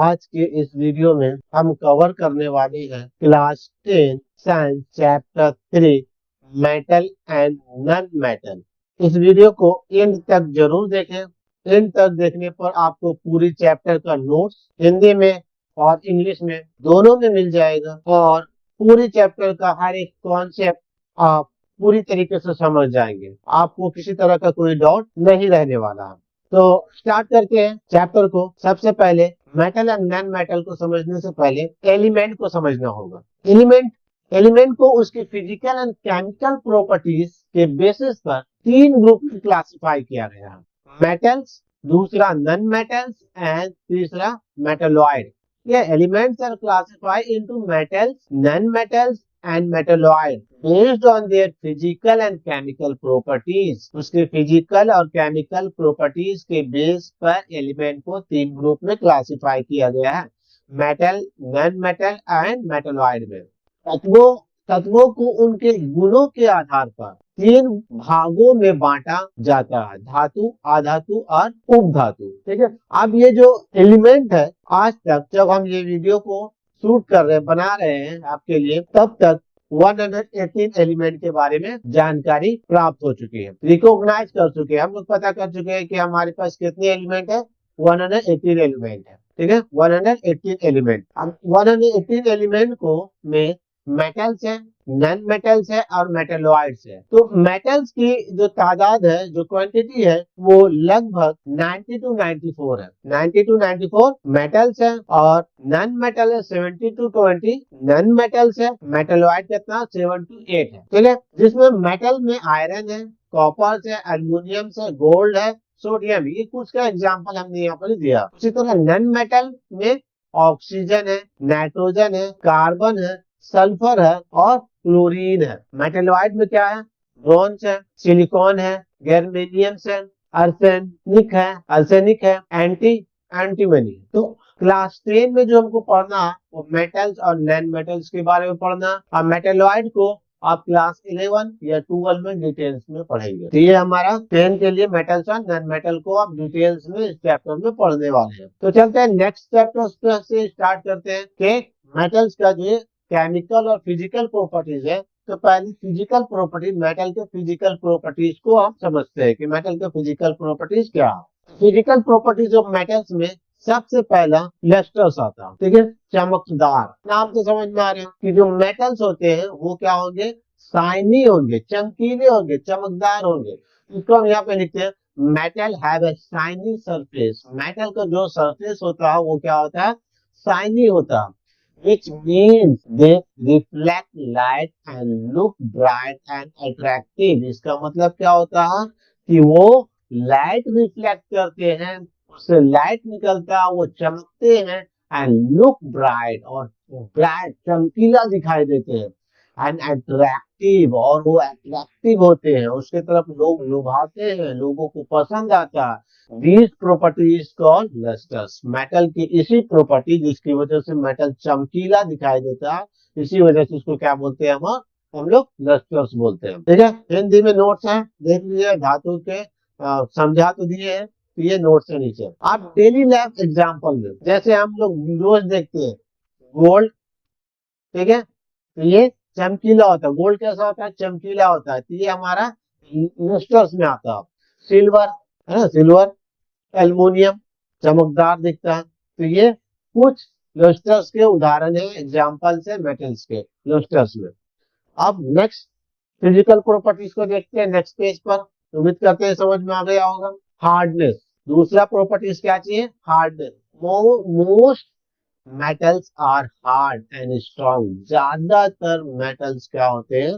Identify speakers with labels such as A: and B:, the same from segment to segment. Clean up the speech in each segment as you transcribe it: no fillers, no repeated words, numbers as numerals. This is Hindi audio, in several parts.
A: आज के इस वीडियो में हम कवर करने वाले हैं class 10 science chapter 3 metal and non metal. इस वीडियो को एंड तक जरूर देखें। एंड तक देखने पर आपको पूरी चैप्टर का नोट्स हिंदी में और इंग्लिश में दोनों में मिल जाएगा और पूरी चैप्टर का हर एक कॉन्सेप्ट आप पूरी तरीके से समझ जाएंगे। आपको किसी तरह का कोई डाउट नहीं रहने वाला है। तो स्टार्ट करते हैं चैप्टर को। सबसे पहले मेटल एंड नॉन मेटल को समझने से पहले एलिमेंट को समझना होगा। एलिमेंट को उसके फिजिकल एंड केमिकल प्रॉपर्टीज के बेसिस पर 3 ग्रुप में क्लासिफाई किया गया है। मेटल्स, दूसरा नॉन मेटल्स एंड तीसरा मेटलॉइड। ये elements are classified into metals, non metals and metalloid based on their physical and chemical properties। उसके फिजिकल और केमिकल प्रॉपर्टीज के बेस पर एलिमेंट को 3 ग्रुप में क्लासिफाई किया गया है, metal, non metal and metalloid में। तत्वों को उनके गुणों के आधार पर 3 भागों में बांटा जाता है, धातु, अधातु और उपधातु। ठीक है। अब ये जो एलिमेंट है, आज तक जब हम ये वीडियो को शूट कर रहे हैं, बना रहे हैं आपके लिए, तब तक 118 एलिमेंट के बारे में जानकारी प्राप्त हो चुकी है, रिकॉग्नाइज कर चुके हैं। हम लोग पता कर चुके हैं कि हमारे पास कितने एलिमेंट है, 118 एलिमेंट है। ठीक है, 118 एलिमेंट। अब 118 एलिमेंट को में मेटल्स है, नॉन मेटल्स है और मेटलॉइड्स है। तो मेटल्स की जो तादाद है, जो क्वांटिटी है, वो लगभग 90 to 94 है। 90 to 94 मेटल्स है और नॉन मेटल है 70 to 20 नॉन मेटल्स है। मेटलॉइड कितना, 7 to 8 है। ठीक है, जिसमें मेटल में आयरन है, कॉपर है, एल्यूमिनियम है, गोल्ड है, सोडियम। ये कुछ का एग्जाम्पल हमने यहाँ पर दिया। उसी तरह नॉन मेटल में ऑक्सीजन है, नाइट्रोजन है, कार्बन है, सल्फर है और क्लोरीन है। मेटलॉइड में क्या है, ब्रोंज है, सिलिकॉन है, germanium है, आर्सेनिक है, एंटीमनी। तो क्लास 10 में जो हमको पढ़ना है वो मेटल्स और नॉन मेटल्स के बारे में पढ़ना। और मेटलॉइड को आप क्लास 11 या 12 में डिटेल्स में पढ़ेंगे। तो ये हमारा 10 के लिए मेटल्स और नॉन मेटल को आप डिटेल्स में इस चैप्टर में पढ़ने वाले हैं। तो चलते हैं नेक्स्ट चैप्टर से स्टार्ट करते हैं कि मेटल्स का जो केमिकल और फिजिकल प्रॉपर्टीज है। तो पहले फिजिकल प्रॉपर्टी, मेटल के फिजिकल प्रॉपर्टीज को हम समझते हैं कि मेटल के फिजिकल प्रॉपर्टीज क्या है। फिजिकल प्रॉपर्टीज ऑफ मेटल्स में सबसे पहला लस्टर्स आता है। ठीक है, चमकदार। नाम से समझ में आ रहे हैं कि जो मेटल्स होते हैं वो क्या होंगे, शाइनी होंगे, चमकीले होंगे, चमकदार होंगे। इसको हम यहाँ पे लिखते हैं metal have a shiny surface. Metal का जो सरफेस होता है वो क्या होता है, शाइनी होता है। Which means they reflect light and look bright and attractive। इसका मतलब क्या होता है कि वो लाइट रिफ्लेक्ट करते हैं, उससे लाइट निकलता है, वो चमकते हैं, एंड लुक ब्राइट, और ब्राइट चमकीला दिखाई देते हैं, एंड अट्रैक्टिव, और वो अट्रैक्टिव होते हैं, उसके तरफ लोग लुभाते हैं, लोगों को पसंद आता है। These properties called lusters। Metal की इसी प्रॉपर्टी जिसकी वजह से मेटल चमकीला दिखाई देता है, इसी वजह से उसको क्या बोलते हैं, हम लोग लस्टर्स बोलते हैं। ठीक है, हिंदी में नोट्स है, देख लीजिए। धातु के समझा तो दिए हैं, तो ये नोट्स है नीचे। आप डेली लाइफ एग्जाम्पल में जैसे हम लोग रोज देखते हैं गोल्ड। ठीक है, तो ये चमकीला होता है। गोल्ड कैसा होता है, चमकीला होता है। तो ये हमारा लस्टर्स में आता है। सिल्वर है ना, सिल्वर, एल्युमिनियम चमकदार दिखता है। तो ये कुछ लस्टर्स के उदाहरण है, एग्जांपल्स है मेटल्स के लस्टर्स में। अब नेक्स्ट फिजिकल प्रॉपर्टीज को देखते हैं नेक्स्ट पेज पर। उम्मीद करते हैं समझ में आ गया होगा। हार्डनेस, दूसरा प्रॉपर्टीज क्या चाहिए, hardness. Most metals are hard and strong. ज्यादातर मेटल्स क्या होते हैं,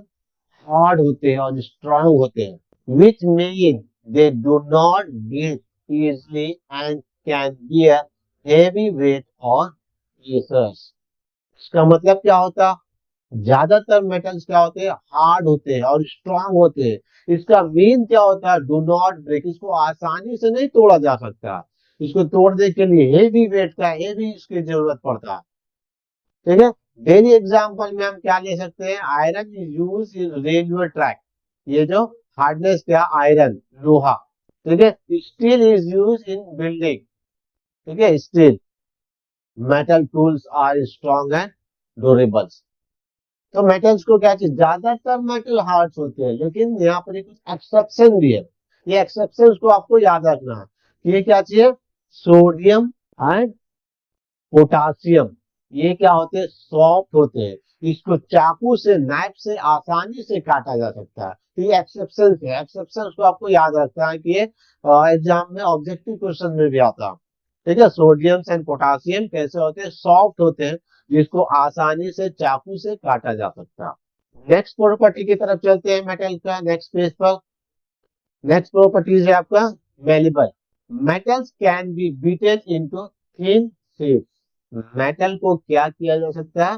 A: हार्ड होते हैं और स्ट्रॉन्ग होते हैं। Which mean they do not give easily and can bear heavy weight or pressures। इसका मतलब क्या होता, ज्यादातर मेटल्स क्या होते हैं, हार्ड होते हैं और स्ट्रांग होते हैं। इसका मीन क्या होता है, डू नॉट ब्रेक। इसको आसानी से नहीं तोड़ा जा सकता, इसको तोड़ने के लिए हेवी वेट का, हेवी इसकी जरूरत पड़ता है। ठीक है, डेली एग्जांपल में हम क्या ले सकते हैं, iron is use in railway track. ये जो हार्डनेस क्या, आयरन, लोहा। ठीक है, steel is use in building. ठीक है, steel. Metal tools are strong and durables. तो मेटल्स को क्या चाहिए, ज्यादातर मेटल हार्ड होते हैं, लेकिन यहाँ पर कुछ एक्सेप्शन भी है। ये एक्सेप्शन को आपको याद रखना है। ये क्या चाहिए, सोडियम एंड पोटासियम, ये क्या होते हैं, सॉफ्ट होते हैं। इसको चाकू से, नाइफ से आसानी से काटा जा सकता है। तो ये एक्सेप्शन है, एक्सेप्शन को आपको याद रखना है कि ये एग्जाम में ऑब्जेक्टिव क्वेश्चन में भी आता है। ठीक है, सोडियम एंड पोटासियम कैसे होते हैं, सॉफ्ट होते हैं, जिसको आसानी से चाकू से काटा जा सकता है। नेक्स्ट प्रॉपर्टी की तरफ चलते हैं मेटल का, नेक्स्ट पेज पर। नेक्स्ट प्रॉपर्टीज है आपका malleable. Metals can be beaten into thin sheets. Metal को क्या किया जा सकता है,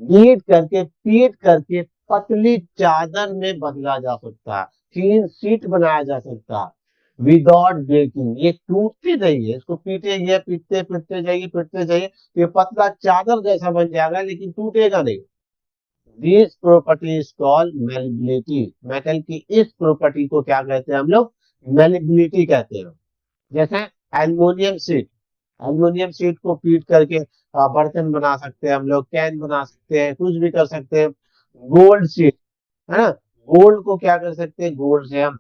A: बीट करके, पीट करके पतली चादर में बदला जा सकता है, थिन शीट बनाया जा सकता है विदाउट ब्रेकिंग। ये टूटती नहीं है, इसको पीटेंगे, पीटते पीटते जाइए, पीटते जाइए, ये पतला चादर जैसा बन जाएगा, लेकिन टूटेगा नहीं। This property is called malleability. Metal की इस प्रॉपर्टी को क्या कहते हैं हम लोग, मेलेबिलिटी कहते हैं। जैसे एल्युमिनियम शीट, एल्युमिनियम शीट को पीट करके बर्तन बना सकते हैं हम लोग, कैन बना सकते हैं, कुछ भी कर सकते हैं। गोल्ड शीट, है ना, गोल्ड को क्या कर सकते हैं, गोल्ड से हम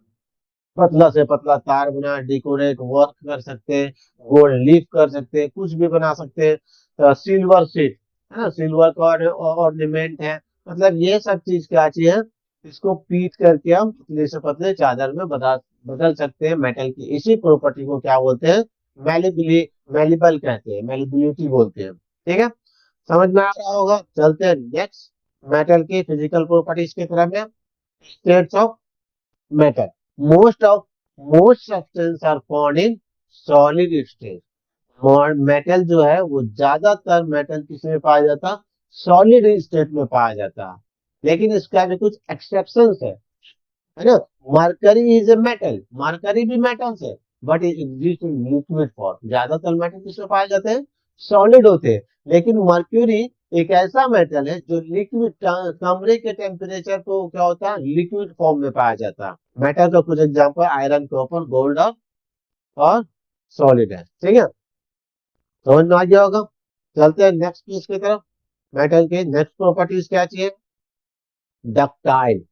A: पतला से पतला तार बना, डेकोरेट वर्क कर सकते हैं, गोल्ड लीफ कर सकते हैं, कुछ भी बना सकते हैं। सिल्वर शीट, है ना, सिल्वर का ऑर्नामेंट है। मतलब ये सब चीज क्या चीज है, इसको पीट करके हम पतले से पतले चादर में बदल बदल सकते हैं। मेटल की इसी प्रॉपर्टी को क्या बोलते हैं, मेलिबिली मेलिबल कहते हैं, मेलिबिलिटी बोलते हैं। ठीक है, समझ में आ रहा होगा। चलते हैं नेक्स्ट, मेटल की फिजिकल प्रॉपर्टीज की तरफ में। States of metal, most of most substances are found in solid state। और मेटल जो है वो ज्यादातर मेटल किसमें पाया जाता है, सॉलिड स्टेट में पाया जाता है। लेकिन इसका भी कुछ एक्सेप्शंस है ना। Mercury is a metal, mercury भी मेटल्स है, but it exist in liquid form. ज्यादातर मेटल किसमें पाए जाते हैं, सॉलिड होते हैं। लेकिन मर्क्यूरी एक ऐसा मेटल है जो लिक्विड, कमरे के टेम्परेचर को क्या होता है, लिक्विड फॉर्म में पाया जाता है। मेटल का कुछ एग्जांपल आयरन, कॉपर, गोल्ड और सॉलिड है। ठीक है, समझ में आ गया होगा। चलते हैं नेक्स्ट पीस की तरफ। मेटल के नेक्स्ट प्रॉपर्टीज क्या चाहिए, डक्टाइल।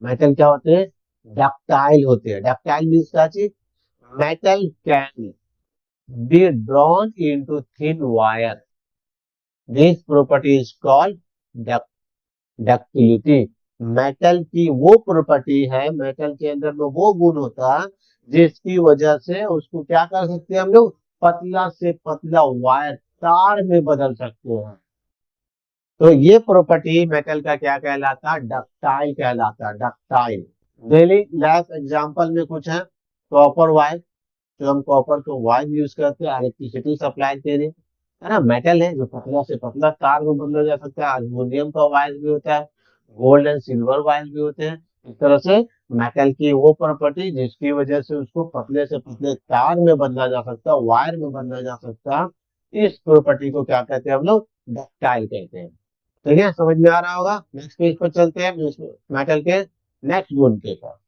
A: मेटल क्या होते हैं, डक्टाइल होते हैं। डक्टाइल मीन्स क्या चीज, metal can be drawn into thin wire। This property is called ductility। Metal की वो प्रॉपर्टी है, मेटल के अंदर में वो गुण होता है जिसकी वजह से उसको क्या कर सकते हैं हम लोग, पतला से पतला वायर, तार में बदल सकते हैं। तो ये प्रॉपर्टी मेटल का क्या कहलाता है, डक्टाइल कहलाता है, डक्टाइल। डेली लाइफ एग्जांपल में कुछ है, कॉपर वायर, जो हम कॉपर को वायर यूज करते हैं इलेक्ट्रिसिटी सप्लाई के लिए, है ना। मेटल है जो पतला से पतला तार में बदला जा सकता है, एल्युमिनियम का वायर भी होता है, गोल्ड एंड सिल्वर वायर भी होते हैं। इस तरह से मेटल की वो प्रॉपर्टी जिसकी वजह से उसको पतले से पतले तार में बदला जा सकता है, वायर में बदला जा सकता है, इस प्रॉपर्टी को क्या कहते हैं हम लोग, डक्टाइल कहते हैं। ठीक है, समझ में आ रहा होगा। नेक्स्ट पेज पर चलते हैं, मेटल के नेक्स्ट गुण के पर।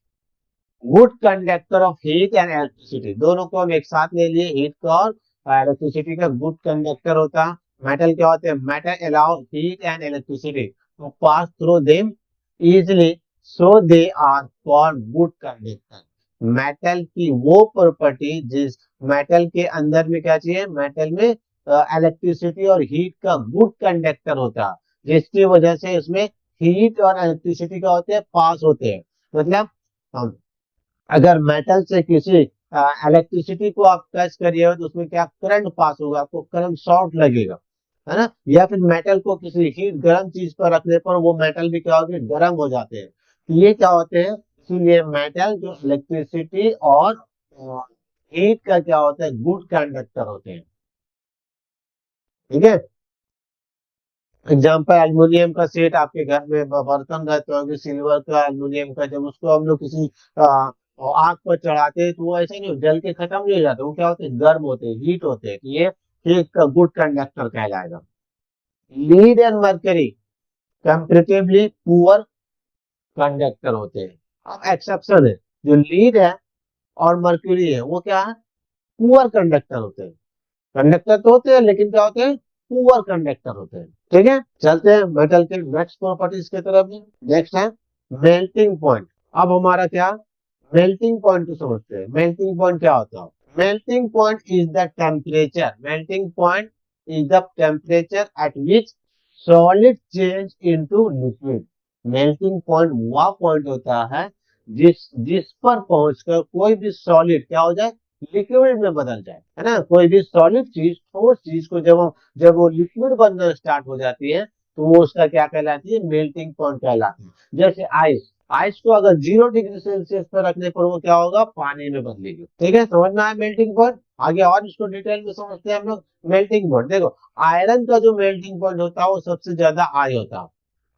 A: Good conductor of heat and electricity, दोनों को हम एक साथ ले लिए, हीट का और इलेक्ट्रिसिटी का। गुड कंडक्टर होता है, मेटल क्या होते हैं, metal allow heat and electricity to pass through them easily, so they are called good conductor. Metal की वो प्रॉपर्टी जिस, मेटल के अंदर में क्या चाहिए, मेटल में इलेक्ट्रिसिटी और हीट का गुड कंडक्टर होता है, जिसकी वजह से इसमें हीट और इलेक्ट्रिसिटी का होते हैं, पास होते हैं। मतलब हम अगर मेटल से किसी इलेक्ट्रिसिटी को आप टच करिए तो उसमें क्या करंट पास होगा, आपको करंट शॉर्ट लगेगा, है ना। या फिर मेटल को किसी हीट गर्म चीज पर रखने पर वो मेटल भी क्या होते हैं, गर्म हो जाते हैं। तो ये क्या होते हैं, इसीलिए मेटल जो इलेक्ट्रिसिटी और हीट का क्या होता है, गुड कंडक्टर होते हैं। ठीक है, एग्जाम्पल एल्युमिनियम का सेट आपके घर में बर्तन रहते होंगे, सिल्वर का, एल्युमिनियम का, जब उसको हम लोग किसी आग पर चढ़ाते हैं तो वो ऐसे नहीं जल के खत्म नहीं हो जाते, वो क्या होते हैं, गर्म होते हैं, हीट होते हैं। तो ये हीट का गुड कंडक्टर कहलाएगा। Lead and mercury comparatively poor conductor होते हैं। अब एक्सेप्शन है, जो लीड है और मर्क्यूरी है वो क्या है, पुअर कंडक्टर होते हैं। कंडक्टर तो होते हैं लेकिन क्या होते हैं, पुअर कंडक्टर होते हैं। ठीक है, चलते हैं मेटल के नेक्स्ट प्रॉपर्टीज की तरफ में। नेक्स्ट है मेल्टिंग पॉइंट। अब हमारा क्या, मेल्टिंग पॉइंट को समझते हैं। मेल्टिंग पॉइंट क्या होता है? Melting point is the temperature, melting point is the temperature at which solid change into liquid. Melting point वह पॉइंट होता है जिस जिस पर पहुंचकर कोई भी सॉलिड क्या हो जाए, लिक्विड में बदल जाए, है ना। कोई भी सॉलिड चीज, ठोस चीज को जब वो लिक्विड बनना स्टार्ट हो जाती है तो वो उसका क्या कहलाती है, मेल्टिंग पॉइंट कहलाती है। जैसे आइस, आइस को अगर 0 डिग्री सेल्सियस पर रखने पर वो क्या होगा, पानी में बदलेगी। ठीक है, समझ में आया मेल्टिंग पॉइंट। आगे और इसको डिटेल में समझते हैं हम लोग। मेल्टिंग पॉइंट देखो, आयरन का जो मेल्टिंग पॉइंट होता है वो सबसे ज्यादा हाई होता है।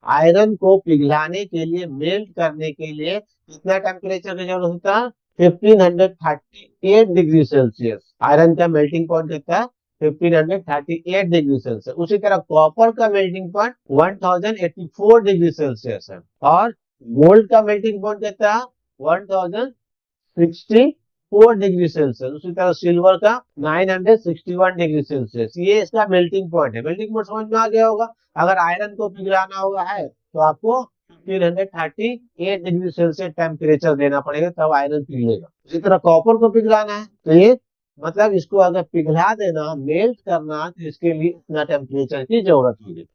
A: आयरन को पिघलाने के लिए, मेल्ट करने के लिए कितना टेम्परेचर की जरूरत होता है, 1538 डिग्री सेल्सियस। आयरन का मेल्टिंग पॉइंट कितना है, 1538 डिग्री सेल्सियस। उसी तरह कॉपर का मेल्टिंग पॉइंट 1084 डिग्री सेल्सियस है। और गोल्ड का मेल्टिंग पॉइंट कितना है, 1064 डिग्री सेल्सियस। उसी तरह सिल्वर का 961 डिग्री सेल्सियस। ये इसका मेल्टिंग पॉइंट है। मेल्टिंग पॉइंट समझ में आ गया होगा। अगर आयरन को पिघलाना हुआ है तो आपको 1538 डिग्री सेल्सियस टेम्परेचर देना पड़ेगा, तब आयरन पिघलेगा। इसी तरह कॉपर को पिघलाना है तो ये मतलब इसको अगर पिघला देना, मेल्ट करना, तो इसके लिए इतना टेम्परेचर की जरूरत होगी।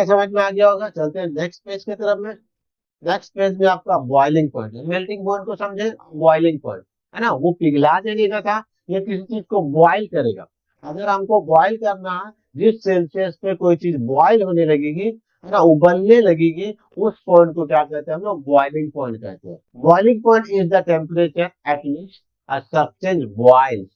A: समझ में आ गया होगा। चलते हैं नेक्स्ट पेज की तरफ में। नेक्स्ट पेज में आपका बॉइलिंग पॉइंट है। मेल्टिंग पॉइंट को समझे, बॉइलिंग पॉइंट है ना, वो पिघला देने का था, ये किसी चीज को बॉइल करेगा। अगर हमको बॉइल करना है, जिस सेल्सियस पे कोई चीज बॉइल होने लगेगी, है ना, उबलने लगेगी, उस पॉइंट को क्या कहते हैं हम लोग, बॉइलिंग पॉइंट कहते हैं। Boiling point is the temperature at which a substance boils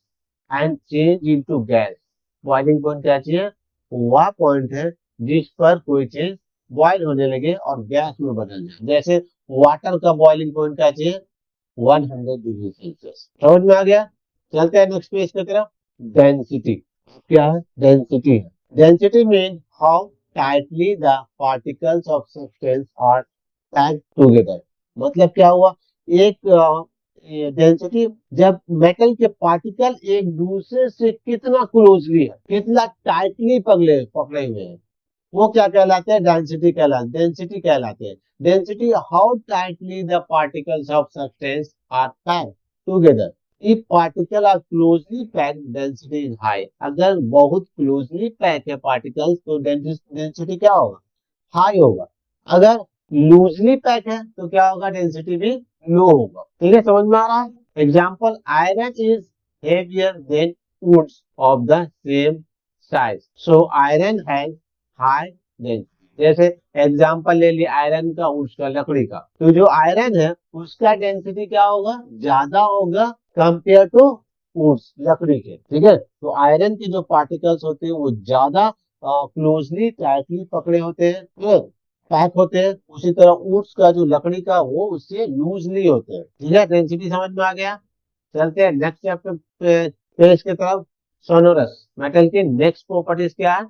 A: and change into gas. Boiling point क्या चाहिए, वह पॉइंट है जिस पर कोई चीज बॉइल होने लगे और गैस में बदल जाए। जैसे वाटर का बॉइलिंग पॉइंट क्या चाहिए, 100 डिग्री सेल्सियस। समझ में आ गया। चलते हैं नेक्स्ट पेज की तरफ। डेंसिटी क्या है, डेंसिटी है। Density mean how tightly the particles of substance are packed together. मतलब क्या हुआ, एक डेंसिटी, जब मेटल के पार्टिकल एक दूसरे से कितना क्लोजली है, कितना टाइटली पकड़े पकड़े हुए हैं, वो क्या कहलाते हैं, डेंसिटी कहलाते, डेंसिटी कहलाते हैं। Density how tightly the particles of substance are packed together. If particle are closely packed, density is high. अगर बहुत क्लोजली पैक है पार्टिकल्स तो डेंसिटी क्या होगा, हाई होगा। अगर लूजली पैक है तो क्या होगा, डेंसिटी भी लो होगा। ठीक है, समझ में आ रहा है। Example, iron is heavier than woods of the same size, so iron has high density. जैसे एग्जाम्पल ले लिया आयरन का, उसका लकड़ी का, तो जो आयरन है उसका डेंसिटी क्या होगा, ज्यादा होगा कंपेयर टू वुड्स, लकड़ी के। ठीक है, तो आयरन के जो पार्टिकल्स होते हैं वो ज्यादा क्लोजली टाइटली पकड़े होते हैं, पैक होते हैं। उसी तरह वुड्स का जो लकड़ी का वो उससे लूजली होते हैं। ठीक है, डेंसिटी समझ में आ गया। चलते हैं नेक्स्ट चैप्टर पेज की तरफ। सोनोरस, मेटल की नेक्स्ट प्रॉपर्टीज क्या है,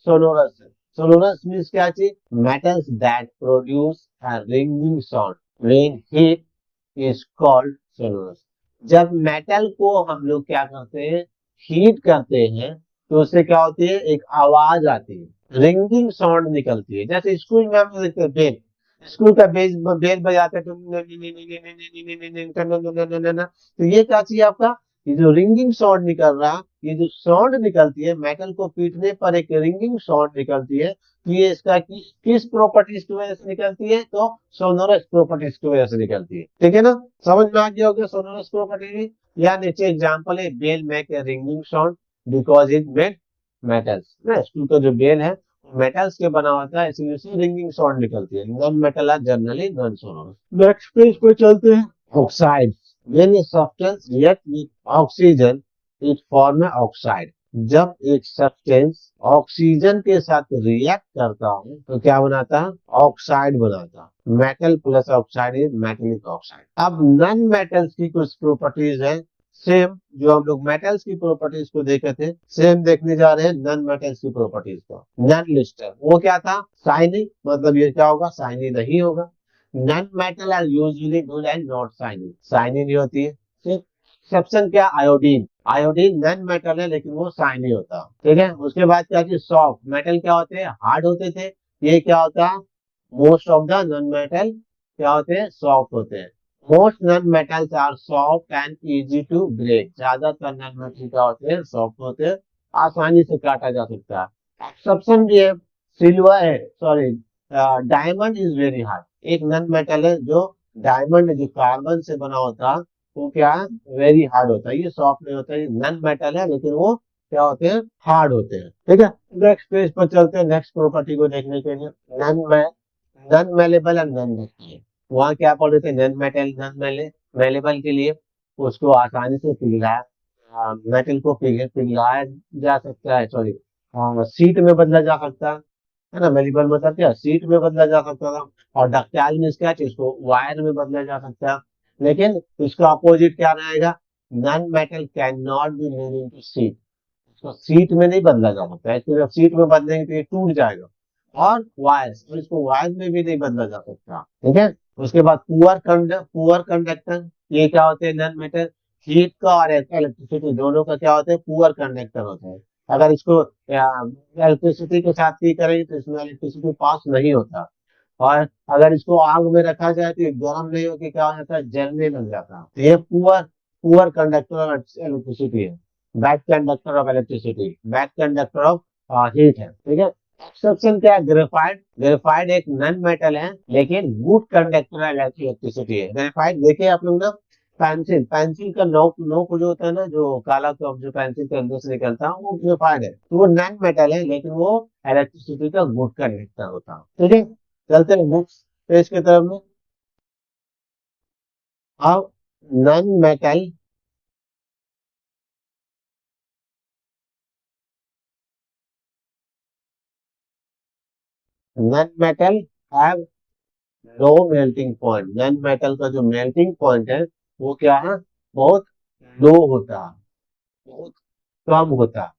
A: सोनोरस है। Sonorous means क्या चीज, metals that produce a ringing sound when heat is called sonorous। जब मेटल को हम लोग क्या करते हैं, हीट करते हैं, तो उससे क्या होती है, एक आवाज आती है, रिंगिंग साउंड निकलती है। जैसे स्कूल में हम लोग देखते हैं बेल, स्कूल का बेल बजाते हैं, तो ये क्या चाहिए आपका, ये जो रिंगिंग साउंड निकल रहा, ये जो साउंड निकलती है मेटल को पीटने पर, एक रिंगिंग साउंड निकलती है। तो ये इसका किस किस प्रॉपर्टीज की वजह से निकलती है, तो सोनोरस प्रॉपर्टीज की वजह से निकलती है। ठीक है ना, समझ में आ गया होगा सोनोरस प्रॉपर्टी भी। या नीचे एग्जांपल है, bell make a ringing sound because it made metals. ना, स्कूल का जो बेल है मेटल्स के बना होता है, इसलिए उससे रिंगिंग साउंड निकलती है। Non metal are generally non sonorous. Next page पे चलते हैं। Oxide, when a substance react with oxygen it form a oxide। जब एक सब्सटेंस ऑक्सीजन के साथ रिएक्ट करता है तो क्या बनाता है, ऑक्साइड बनाता है। Metal plus oxide is metallic oxide. अब नॉन मेटल्स की कुछ प्रॉपर्टीज है, सेम जो हम लोग मेटल्स की प्रॉपर्टीज को देखे थे, सेम देखने जा रहे हैं नॉन मेटल्स की प्रॉपर्टीज को। नॉन लिस्टर वो क्या था, शाइनिंग, मतलब ये क्या होगा, शाइनिंग नहीं होगा। Non metal are usually good and not shining, shining नहीं होती है, ठीक। एक्सेप्शन क्या, आयोडीन। आयोडीन नॉन मेटल है लेकिन वो शाइनी होता, ठीक है। उसके बाद क्या चीज, सॉफ्ट मेटल क्या होते हैं, हार्ड होते थे। ये क्या होता है, most of the non metal क्या होते हैं, सॉफ्ट होते हैं। Most non metals are soft and easy to break, ज्यादातर नॉन मेटल क्या होते हैं, सॉफ्ट होते हैं, आसानी से काटा जा सकता है। एक्सेप्शन भी है, सिल्वर है, sorry, diamond is very hard. एक नॉन मेटल है जो डायमंड है, जो कार्बन से बना होता है, वो क्या है, वेरी हार्ड होता है। ये सॉफ्ट नहीं होता, ये नॉन मेटल है लेकिन वो क्या होते हैं, हार्ड होते हैं, ठीक है। नेक्स्ट पेज पर चलते हैं, नेक्स्ट प्रॉपर्टी को देखने के लिए। Non non malleable and non ductile. वहाँ क्या पढ़ रहे थे, नॉन मेटल नॉन मेलेबल के लिए उसको आसानी से पिघलाया, मेटल को पिघलाया जा सकता है, सॉरी, सीट में बदला जा सकता है ना। मेलेबल मतलब क्या, सीट में बदला जा सकता था। और डक्टाइल मीन्स क्या चीज, इसको वायर में बदला जा सकता है। लेकिन इसका अपोजिट क्या रहेगा, non metal can not be made into seat. इसको सीट में नहीं बदला जा सकता है, इसको जब सीट में बदलेंगे तो ये टूट जाएगा। और वायर्स, और इसको वायर में भी नहीं बदला जा सकता, ठीक है। उसके बाद पुअर कंडक्टर, ये क्या होते हैं, नॉन मेटल। हीट का और इलेक्ट्रिसिटी दोनों का क्या होता है, पुअर कंडक्टर होता है। अगर इसको इलेक्ट्रिसिटी के साथ ही करेंगे तो इसमें इलेक्ट्रिसिटी पास नहीं होता। और अगर इसको आग में रखा जाए तो ये गर्म नहीं होकर क्या हो जाता है, जलने लग जाता है। तो ये poor poor conductor of electricity है। Bad conductor of electricity, bad conductor of heat है, ठीक है। एक्सेप्शन क्या है, ग्रेफाइट। ग्रेफाइट एक नॉन मेटल है लेकिन गुड कंडक्टर ऑफ इलेक्ट्रिसिटी है। ग्रेफाइट देखिए आप लोग ना, पेंसिल पेंसिल का नोक नोक जो होता है ना, जो काला कप जो पेंसिल के अंदर से निकलता है, वो ग्रेफाइट है। तो वो नॉन मेटल है लेकिन वो इलेक्ट्रिसिटी का गुड कंडक्टर होता है, ठीक है। चलते हैं नेक्स्ट पेज की तरफ में। अब non metal, non metal have low melting point. Non metal का जो मेल्टिंग पॉइंट है वो क्या है, बहुत लो होता है, बहुत कम होता है।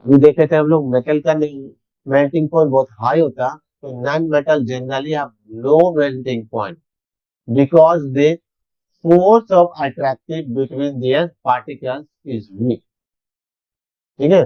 A: अभी देखे थे हम लोग मेटल का मेल्टिंग पॉइंट बहुत हाई होता, तो non metal generally have low melting point because they force of attractive between their particles is weak, ठीक है।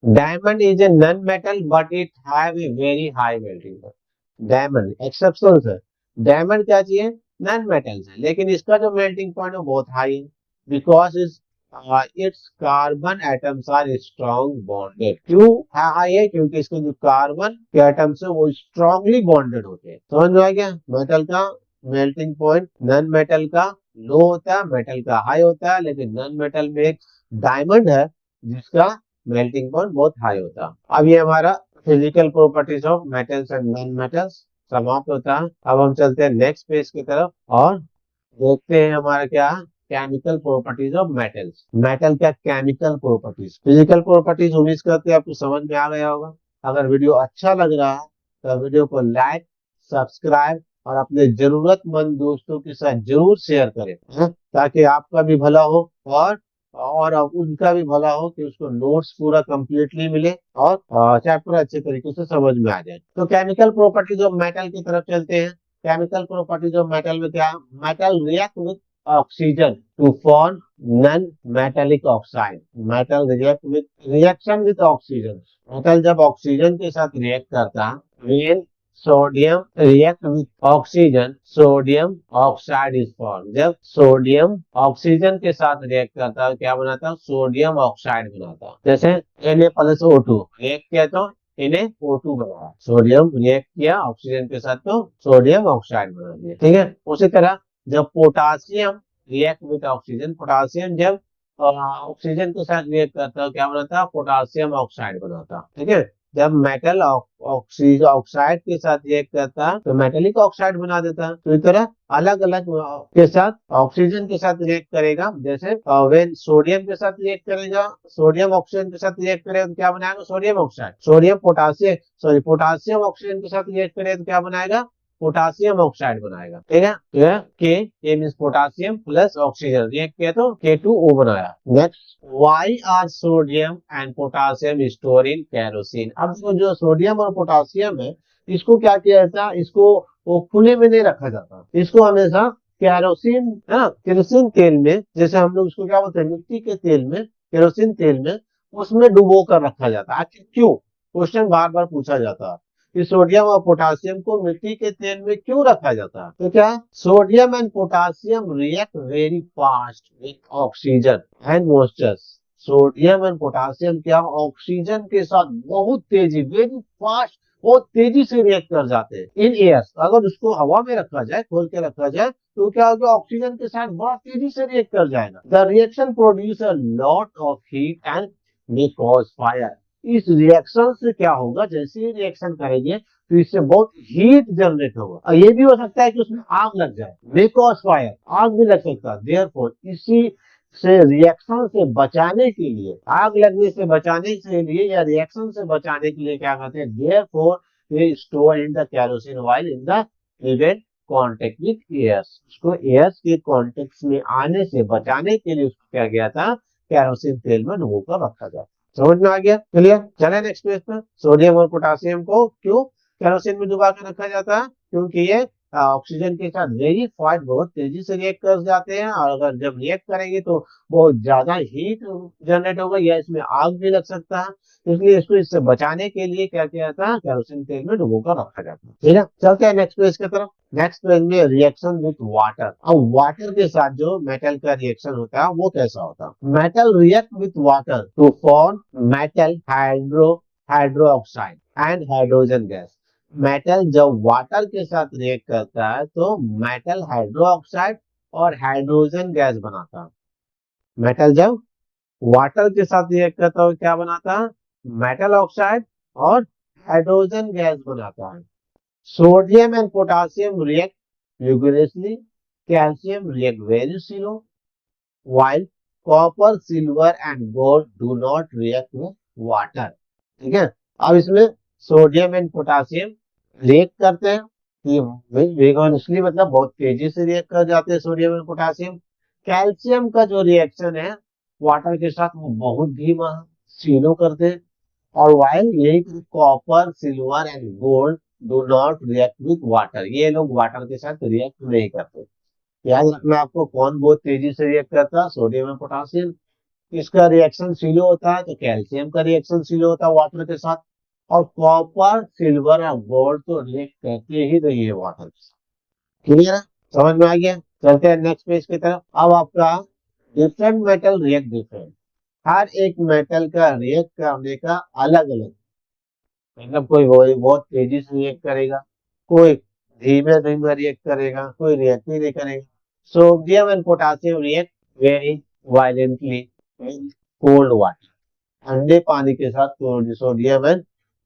A: Diamond is a non metal but it have a very high melting point. Diamond exception है, डायमंड क्या चाहिए, नॉन मेटल है लेकिन इसका जो मेल्टिंग पॉइंट है बहुत हाई है। Because its carbon atoms are strong bonded. क्यों हाई है, क्योंकि इसके जो कार्बन के एटम्स है वो स्ट्रांगली बॉन्डेड होते हैं। समझ में आ गया, मेटल का मेल्टिंग पॉइंट नॉन मेटल का लो होता है, मेटल का हाई होता है। लेकिन नॉन मेटल में एक डायमंड है जिसका मेल्टिंग पॉइंट बहुत हाई होता है। अब ये हमारा physical properties of metals and non metals समाप्त होता है। अब हम चलते हैं नेक्स्ट पेज की तरफ और देखते हैं हमारा क्या, chemical properties of metals. Metal का केमिकल प्रॉपर्टीज, फिजिकल प्रॉपर्टीज उम्मीद करते हैं आपको समझ में आ गया होगा। अगर वीडियो अच्छा लग रहा है तो वीडियो को लाइक, सब्सक्राइब और अपने जरूरतमंद दोस्तों के साथ जरूर शेयर करें, ताकि आपका भी भला हो और अब उनका भी भला हो, कि उसको नोट्स पूरा कंप्लीटली मिले और चैप्टर अच्छे तरीके से समझ में आ जाए। तो केमिकल प्रॉपर्टीज ऑफ मेटल की तरफ चलते हैं। केमिकल प्रॉपर्टीज ऑफ मेटल में क्या, metal react with oxygen to form non metallic oxide. Metal reaction with oxygen, metal जब ऑक्सीजन के साथ रिएक्ट करता है, sodium react with oxygen, sodium oxide is form. जब सोडियम ऑक्सीजन के साथ रिएक्ट करता है क्या बनाता है, सोडियम ऑक्साइड बनाता है। जैसे Na+O2 रिएक्ट किया तो Na O2 बना, सोडियम रिएक्ट किया ऑक्सीजन के साथ तो सोडियम ऑक्साइड बना दिया, ठीक है। उसी तरह जब potassium react with oxygen, potassium जब ऑक्सीजन के साथ रिएक्ट करता है क्या बनाता है, पोटासियम ऑक्साइड बनाता है, ठीक है। जब मेटल ऑक्सीजन ऑक्साइड के साथ रिएक्ट करता है तो मेटेलिक ऑक्साइड बना देता है। तो इस तरह अलग अलग के साथ ऑक्सीजन के साथ रिएक्ट करेगा। जैसे वेन सोडियम के साथ रिएक्ट करेगा, सोडियम ऑक्सीजन के साथ रिएक्ट करेगा तो क्या बनाएगा, sodium oxide. Sodium potassium, sorry, potassium oxygen के साथ रिएक्ट करेगा तो क्या बनाएगा, पोटासियम ऑक्साइड बनाएगा, ठीक है। तो यह के means potassium plus oxygen react किया तो K2O बनाया। Next, why are sodium and potassium store in kerosene. अब जो सोडियम और पोटासियम है इसको क्या किया जाता है, इसको वो खुले में नहीं रखा जाता, इसको हमेशा केरोसिन है ना, केरोसिन तेल में, जैसे हम लोग उसको क्या बोलते हैं, मिट्टी के तेल में, केरोसिन तेल में, उसमें डुबो कर रखा जाता है। आखिर क्यों, क्वेश्चन बार बार पूछा जाता है कि सोडियम और पोटासियम को मिट्टी के तेल में क्यों रखा जाता है? तो क्या, sodium and potassium react very fast with oxygen and moisture. Sodium and potassium क्या, ऑक्सीजन के साथ बहुत तेजी, वेरी फास्ट, बहुत तेजी से रिएक्ट कर जाते हैं इन एयर। अगर उसको हवा में रखा जाए, खोल के रखा जाए, तो क्या होगा, ऑक्सीजन के साथ बहुत तेजी से रिएक्ट कर जाएगा। The reaction produce a lot of heat and may cause fire. इस रिएक्शन से क्या होगा, जैसे ही रिएक्शन करेंगे तो इससे बहुत हीट जनरेट होगा, और ये भी हो सकता है कि उसमें आग लग जाए, मे कॉज फायर, आग भी लग सकता है। देयरफॉर इसी से रिएक्शन से बचाने के लिए, आग लगने से बचाने के लिए या रिएक्शन से बचाने के लिए क्या करते हैं, therefore they store in the kerosene while in the prevent contact with air। उसको एयर के कॉन्टेक्ट में आने से बचाने के लिए उसको क्या गया था, केरोसिन तेल में डुबो कर रखा गया। समझ में आ गया, क्लियर? चले नेक्स्ट पेज पे। सोडियम और पोटासियम को क्यों केरोसिन में डुबा कर रखा जाता है? क्योंकि ये ऑक्सीजन के साथ वेरी फास्ट, बहुत तेजी से रिएक्ट कर जाते हैं, और अगर जब रिएक्ट करेंगे तो बहुत ज्यादा हीट जनरेट होगा या इसमें आग भी लग सकता है। इसलिए इसको इससे बचाने के लिए क्या किया था, केरोसिन तेल में डुबो कर रखा जाता है। ठीक है, चलते हैं नेक्स्ट पेज की तरफ। नेक्स्ट पेज में रिएक्शन विथ वाटर। अब वाटर के साथ जो मेटल का रिएक्शन होता है वो कैसा होता है? Metal react with water to form metal hydro oxide and hydrogen gas. Metal जब वाटर के साथ रिएक्ट करता है तो मेटल हाइड्रो ऑक्साइड और हाइड्रोजन गैस बनाता है। मेटल जब वाटर के साथ रिएक्ट करता है क्या बनाता है, मेटल ऑक्साइड और हाइड्रोजन गैस बनाता है। Sodium and potassium react vigorously, calcium react very slow, while copper silver and gold do not react with water. ठीक है, अब इसमें सोडियम एंड पोटासियम रिएक्ट करते हैं कि विगोरसली मतलब बहुत तेजी से रिएक्ट कर जाते हैं सोडियम एंड पोटासियम। कैल्शियम का जो रिएक्शन है वाटर के साथ वो बहुत धीमा, स्लो करते हैं। और वाइल यही copper silver and gold do not react with water, ये लोग वाटर के साथ रिएक्ट नहीं करते। याद रखना आपको, कौन बहुत तेजी से रिएक्ट करता है, सोडियम एंड पोटासियम। इसका रिएक्शन स्लो होता है तो कैल्शियम का रिएक्शन स्लो होता है वाटर के साथ। और कॉपर सिल्वर और गोल्ड तो रिएक्ट करते ही नहीं है वाटर के साथ। क्लियर है, समझ में आ गया? चलते हैं नेक्स्ट पेज की तरफ। अब आपका डिफरेंट मेटल रिएक्ट डिफरेंट, हर एक मेटल का रिएक्ट करने का अलग अलग, मतलब कोई बहुत तेजी से रिएक्ट करेगा, कोई धीमे धीमे रिएक्ट करेगा, कोई रिएक्ट ही नहीं करेगा। Sodium and potassium react very violently in cold water. ठंडे पानी के साथ सोडियम एंड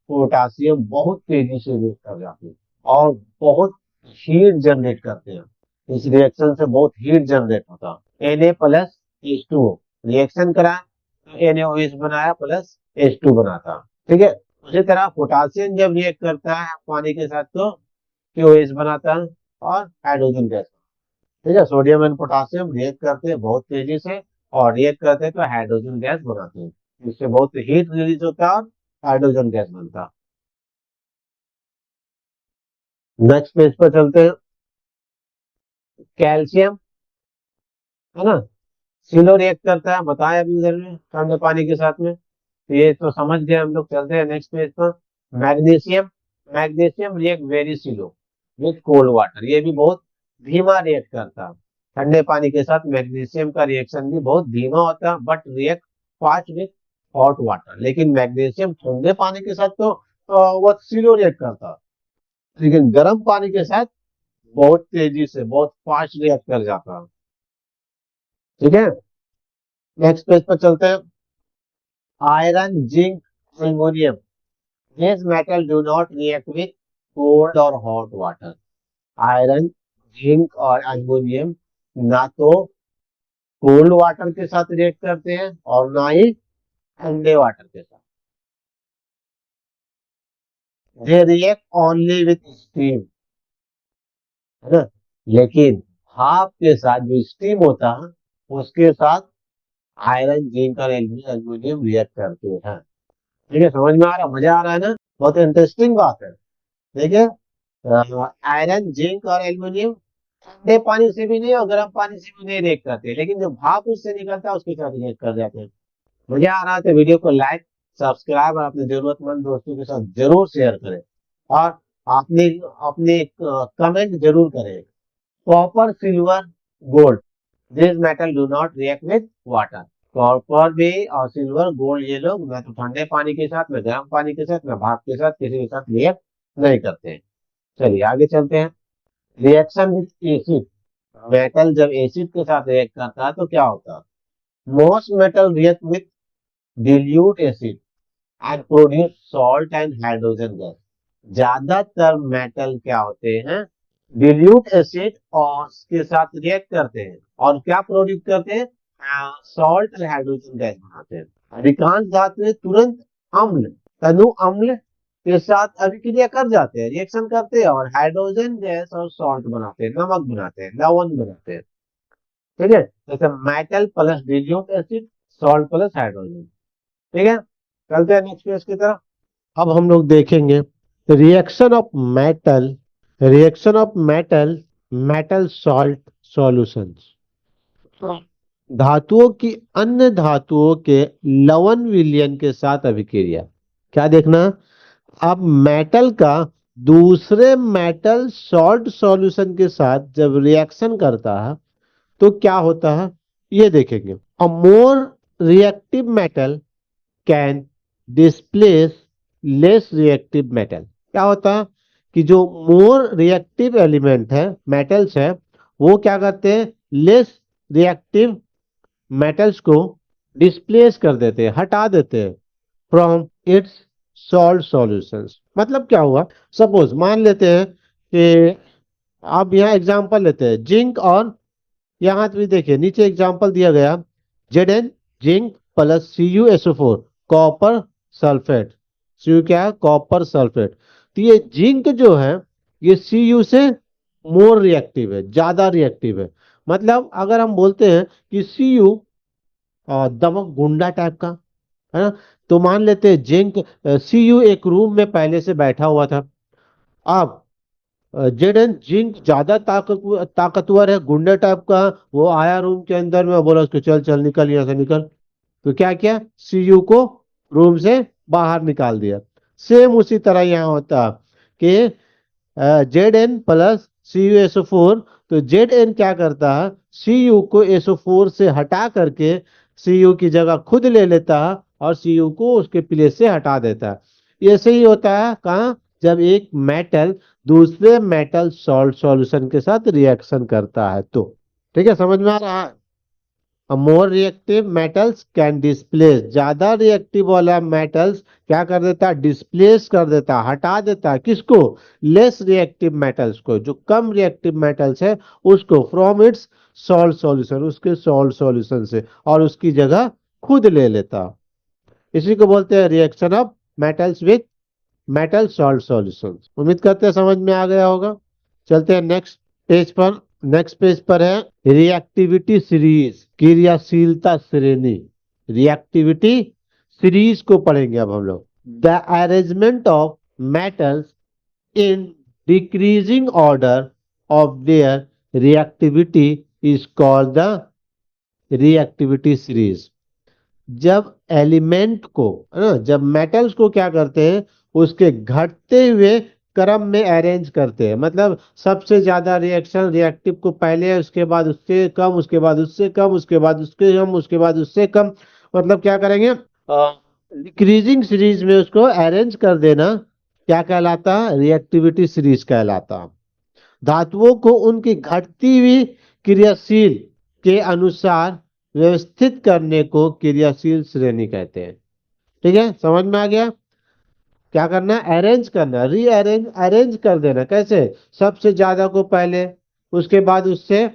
A: पोटासियम बहुत तेजी से रिएक्ट कर जाते हैं और बहुत हीट जनरेट करते हैं। इस रिएक्शन से बहुत हीट जनरेट होता है। Na प्लस H2O रिएक्शन करा तो NaOH बनाया प्लस H2 बनाता। ठीक है, उसी तरह पोटासियम जब रिएक्ट करता है पानी के साथ तो KOH बनाता है और हाइड्रोजन गैस। ठीक है, सोडियम एंड पोटासियम रिएक्ट करते हैं बहुत तेजी से और रिएक्ट करते हैं तो हाइड्रोजन गैस बनाते हैं, इससे बहुत हीट रिलीज होता है और हाइड्रोजन गैस बनता है। नेक्स्ट पेज पर चलते हैं। कैल्शियम है ना, सिलो रिएक्ट करता है, बताया अभी इधर में ठंडे पानी के साथ में, तो ये तो समझ गए हम लोग। चलते हैं नेक्स्ट पेज पर। Magnesium, magnesium react very slow with cold water, ये भी बहुत धीमा रिएक्ट करता है ठंडे पानी के साथ। मैग्नीशियम का रिएक्शन भी बहुत धीमा होता है but react fast with hot water. लेकिन मैग्नीशियम ठंडे पानी के साथ तो वो स्लो रिएक्ट करता है, लेकिन गर्म पानी के साथ बहुत तेजी से, बहुत फास्ट रिएक्ट कर जाता है। ठीक है, नेक्स्ट पेज पर चलते हैं। Iron, zinc, aluminium, these metal do not react with cold or hot water। Iron, zinc और एल्युमिनियम ना तो कोल्ड वाटर के साथ रिएक्ट करते हैं और ना ही ठंडे वाटर के साथ। They react only with steam, है ना। लेकिन भाप के साथ जो स्टीम होता है उसके साथ आयरन, जिंक और एल्युमिनियम रिएक्ट करते हैं। ठीक है, समझ में आ रहा, मजा आ रहा है ना, बहुत इंटरेस्टिंग बात है। ठीक है, आयरन, जिंक और एल्युमिनियम ठंडे पानी से भी नहीं और गर्म पानी से भी नहीं रिएक्ट करते, लेकिन जो भाप उससे निकलता है उसके साथ रिएक्ट कर जाते हैं। मजा आ रहा है तो वीडियो को लाइक, सब्सक्राइब और अपने जरूरतमंद दोस्तों के साथ जरूर शेयर करें। और अपने अपने कमेंट जरूर करें। Copper, silver, gold, this metal do not react with water. Copper भी और सिल्वर, गोल्ड, ये लोग न तो ठंडे पानी के साथ, न गर्म पानी के साथ, न भाप के साथ, किसी के साथ रिएक्ट नहीं करते हैं। चलिए आगे चलते हैं। Reaction with acid. मेटल जब एसिड के साथ रिएक्ट करता है तो क्या होता है? Most metal react with dilute acid and produce salt and hydrogen gas। ज्यादातर मेटल क्या होते हैं? डिल्यूट एसिड और के साथ रिएक्ट करते हैं और क्या प्रोड्यूस करते हैं? सॉल्ट और हाइड्रोजन गैस बनाते हैं। अधिकांश धातुएं तुरंत अम्ल, तनु अम्ल के साथ अभिक्रिया कर जाते हैं, रिएक्शन करते हैं और हाइड्रोजन गैस और सॉल्ट बनाते हैं, नमक बनाते हैं, लवण बनाते हैं। ठीक है, जैसे metal plus dilute acid, salt plus hydrogen. ठीक है, चलते हैं नेक्स्ट पेज की तरफ। अब हम लोग देखेंगे reaction of metal, reaction of metal, metal salt solutions. धातुओं की अन्य धातुओं के लवण विलयन के साथ अभिक्रिया। क्या देखना? अब मेटल का दूसरे मेटल सॉल्ट सॉल्यूशन के साथ जब रिएक्शन करता है तो क्या होता है, ये देखेंगे। A more reactive metal can displace less reactive metal. क्या होता है कि जो मोर रिएक्टिव एलिमेंट है, मेटल्स है, वो क्या करते हैं? लेस रिएक्टिव मेटल्स को डिस्प्लेस कर देते हैं, हटा देते हैं फ्रॉम इट्स सॉल्ट सॉल्यूशंस। मतलब क्या हुआ? सपोज मान लेते हैं कि आप यहाँ एग्जांपल लेते हैं जिंक, और यहाँ भी देखिए नीचे एग्जांपल दिया गया Zn zinc plus CuSO4 copper sulphate. Cu क्या है? Copper sulphate. तो ये जिंक जो है ये Cu से मोर रिएक्टिव है, ज्यादा रिएक्टिव है। मतलब अगर हम बोलते हैं कि Cu दमक गुंडा टाइप का है ना, तो मान लेते हैं जिंक, Cu एक रूम में पहले से बैठा हुआ था। अब जेडन जिंक ज्यादा ताकतवर है, गुंडे टाइप का। वो आया रूम के अंदर में, बोला उसको चल चल निकल यहाँ से निकल। तो क्या किया? सीयू को रूम से बाहर निकाल दिया। सेम उसी तरह यहाँ होता कि Zn प्लस CuSO4, तो Zn क्या करता है? Cu को SO4 से हटा करके Cu की जगह खुद ले लेता है और Cu को उसके प्लेस से हटा देता है। ऐसे ही होता है कहाँ? जब एक मेटल दूसरे मेटल सॉल्ट सॉल्यूशन के साथ रिएक्शन करता है तो। ठीक है, समझ में आ रहा है? More reactive metals can displace, ज्यादा रिएक्टिव वाला मेटल्स क्या कर देता है? डिस्प्लेस कर देता है, हटा देता है। किसको? लेस रिएक्टिव मेटल्स को, जो कम रिएक्टिव मेटल्स है उसको, फ्रॉम इट्स सॉल्ट सॉल्यूशन, उसके सॉल्ट सॉल्यूशन से, और उसकी जगह खुद ले लेता। इसी को बोलते हैं reaction of metals with metal salt solution. उम्मीद करते हैं समझ में आ गया होगा। चलते हैं नेक्स्ट पेज पर। नेक्स्ट पेज पर है रिएक्टिविटी सीरीज, क्रियाशीलता श्रेणी। रिएक्टिविटी सीरीज को पढ़ेंगे अब हम लोग। The arrangement of metals in decreasing order of their reactivity is called the reactivity series. जब एलिमेंट को, है ना, जब मेटल्स को क्या करते हैं? उसके घटते हुए क्रम में अरेंज करते हैं। मतलब सबसे ज्यादा रिएक्शन रिएक्टिव को पहले, उसके बाद उससे कम, उसके बाद उससे कम, उसके बाद उसके कम, उसके बाद उससे कम। मतलब क्या करेंगे? डिक्रीजिंग सीरीज में उसको अरेंज कर देना क्या कहलाता है? रिएक्टिविटी सीरीज कहलाता है। धातुओं को उनकी घटती हुई क्रियाशील के अनुसार व्यवस्थित करने को क्रियाशील श्रेणी कहते हैं। ठीक है, समझ में आ गया? क्या करना है? अरेंज करना, रीअरेंज, अरेंज कर देना। कैसे? सबसे ज्यादा को पहले, उसके बाद उससे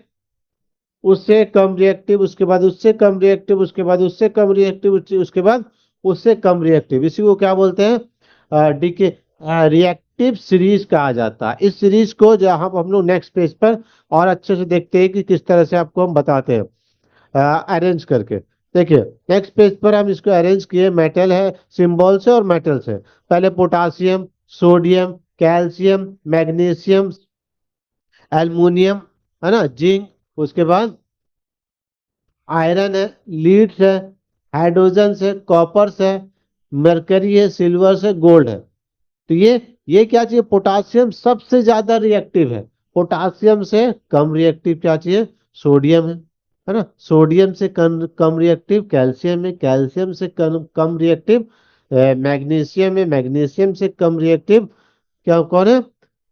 A: उससे कम रिएक्टिव, उसके बाद उससे कम रिएक्टिव, उसके बाद उससे कम रिएक्टिव, उसके बाद उससे कम रिएक्टिव। इसी को क्या बोलते हैं? डीके रिएक्टिव सीरीज कहा जाता है। इस सीरीज को जहां हम लोग नेक्स्ट पेज पर और अच्छे से देखते हैं कि किस तरह से आपको हम बताते हैं अरेंज करके। देखिए नेक्स्ट पेज पर हम इसको अरेंज किए। मेटल है, सिंबल से और मेटल से। पहले potassium, sodium, calcium, magnesium, aluminium, है ना, जिंक, उसके बाद आयरन है, लीड्स है, हाइड्रोजन है, कॉपर है, मरकरी है, सिल्वर है, गोल्ड है। तो ये क्या चाहिए, पोटासियम सबसे ज्यादा रिएक्टिव है। पोटासियम से कम रिएक्टिव क्या चाहिए, सोडियम है ना। सोडियम से कम रिएक्टिव कैल्शियम है, कैल्शियम से कम रिएक्टिव मैग्नीशियम है, मैग्नीशियम से कम रिएक्टिव क्या कौन है,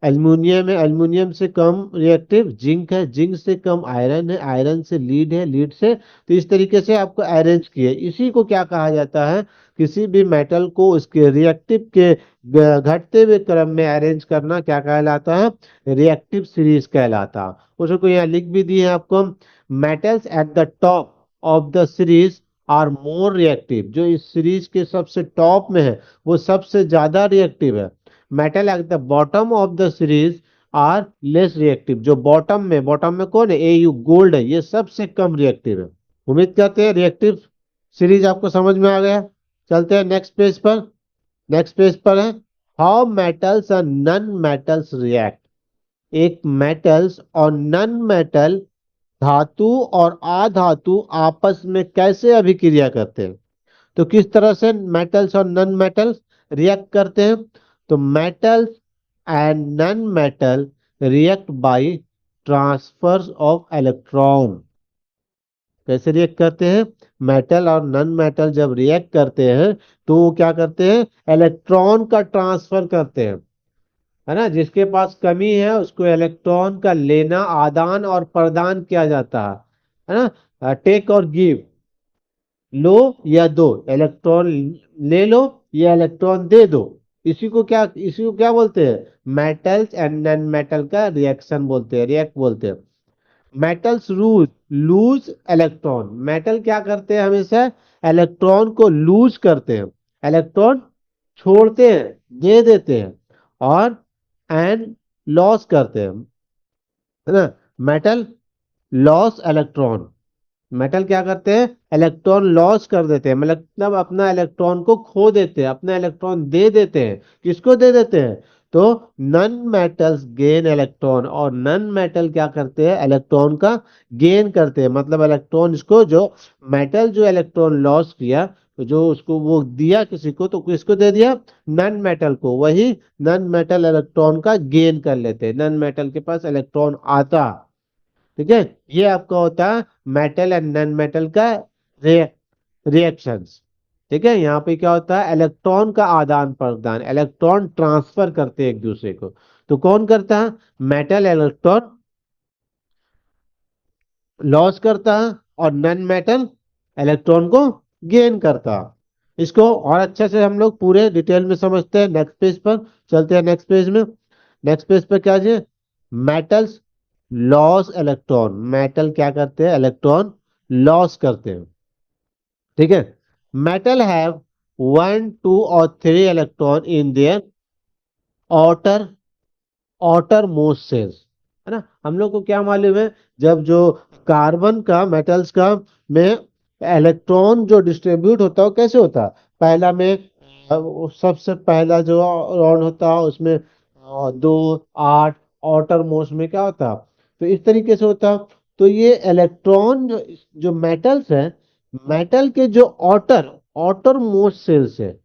A: एल्युमिनियम है, एल्युमिनियम से कम रिएक्टिव जिंक है, जिंक से कम आयरन है, आयरन से लीड है, लीड से। तो इस तरीके से आपको अरेंज किए, इसी को क्या कहा जाता है, किसी भी मेटल को उसके रिएक्टिव के घटते हुए क्रम में अरेंज करना क्या कहलाता है, रिएक्टिव सीरीज कहलाता है। उसको यहाँ लिख भी दिए हैं आपको, metals at the top of the series are more reactive, जो इस सीरीज के सबसे टॉप में है वो सबसे ज्यादा रिएक्टिव है। Metal at the bottom of the series are less reactive, जो बॉटम में कौन है, एयू गोल्ड है, ये सबसे कम रिएक्टिव है। उम्मीद करते हैं रिएक्टिव सीरीज आपको समझ में आ गया। चलते हैं नेक्स्ट पेज पर। नेक्स्ट पेज पर है हाउ मेटल्स और नन मेटल्स रिएक्ट। एक मेटल्स और नन मेटल धातु और अधातु आपस में कैसे अभिक्रिया करते हैं। तो किस तरह से मेटल्स और नन मेटल्स रिएक्ट करते हैं, तो metals and non metal react by transfer of electron. कैसे रिएक्ट करते हैं, मेटल और नन मेटल जब रिएक्ट करते हैं तो वो क्या करते हैं, इलेक्ट्रॉन का ट्रांसफर करते हैं, है ना। जिसके पास कमी है उसको इलेक्ट्रॉन का लेना, आदान और प्रदान किया जाता है ना, टेक और गिव, लो या दो, इलेक्ट्रॉन ले लो या इलेक्ट्रॉन दे दो। इसी को क्या बोलते हैं, मेटल्स एंड नॉन मेटल का रिएक्शन बोलते हैं, रिएक्ट बोलते हैं। Metals lose lose electron, metal क्या करते हैं, हमेशा इलेक्ट्रॉन को लूज करते हैं, इलेक्ट्रॉन छोड़ते हैं, दे देते हैं, और एंड लॉस करते हैं, है ना। मेटल लॉस इलेक्ट्रॉन, मेटल क्या करते हैं, इलेक्ट्रॉन लॉस कर देते हैं, मतलब अपना इलेक्ट्रॉन को खो देते हैं, अपना इलेक्ट्रॉन दे देते हैं। किसको दे देते हैं, तो नन मेटल्स गेन इलेक्ट्रॉन, और नन मेटल क्या करते हैं, इलेक्ट्रॉन का गेन करते हैं। मतलब इलेक्ट्रॉन इसको जो मेटल जो इलेक्ट्रॉन लॉस किया, तो जो उसको वो दिया किसी को, तो किसको दे दिया, नन मेटल को। वही नन मेटल इलेक्ट्रॉन का गेन कर लेते हैं, नन मेटल के पास इलेक्ट्रॉन आता। ठीक है, ये आपका होता है मेटल एंड नॉन मेटल का रिएक्शंस। ठीक है, यहाँ पे क्या होता है, इलेक्ट्रॉन का आदान प्रदान, इलेक्ट्रॉन ट्रांसफर करते हैं एक दूसरे को। तो कौन करता है, मेटल इलेक्ट्रॉन लॉस करता है, और नॉन मेटल इलेक्ट्रॉन को गेन करता है। इसको और अच्छे से हम लोग पूरे डिटेल में समझते हैं नेक्स्ट पेज पर। चलते हैं नेक्स्ट पेज में। नेक्स्ट पेज पर क्या है, मेटल्स लॉस इलेक्ट्रॉन, मेटल क्या करते हैं, इलेक्ट्रॉन लॉस करते हैं। ठीक है, मेटल हैव 1, 2 और 3 electron in their outer outer most shells, है ना। हम लोग को क्या मालूम है, जब जो कार्बन का मेटल्स का में इलेक्ट्रॉन जो डिस्ट्रीब्यूट होता है वो कैसे होता है, पहला में वो सबसे पहला जो राउंड होता है उसमें 2, 8, आउटर मोस्ट में क्या होता है, तो इस तरीके से होता है। तो ये इलेक्ट्रॉन जो मेटल्स है, मेटल के जो आउटर आउटर मोस्ट सेल्स है,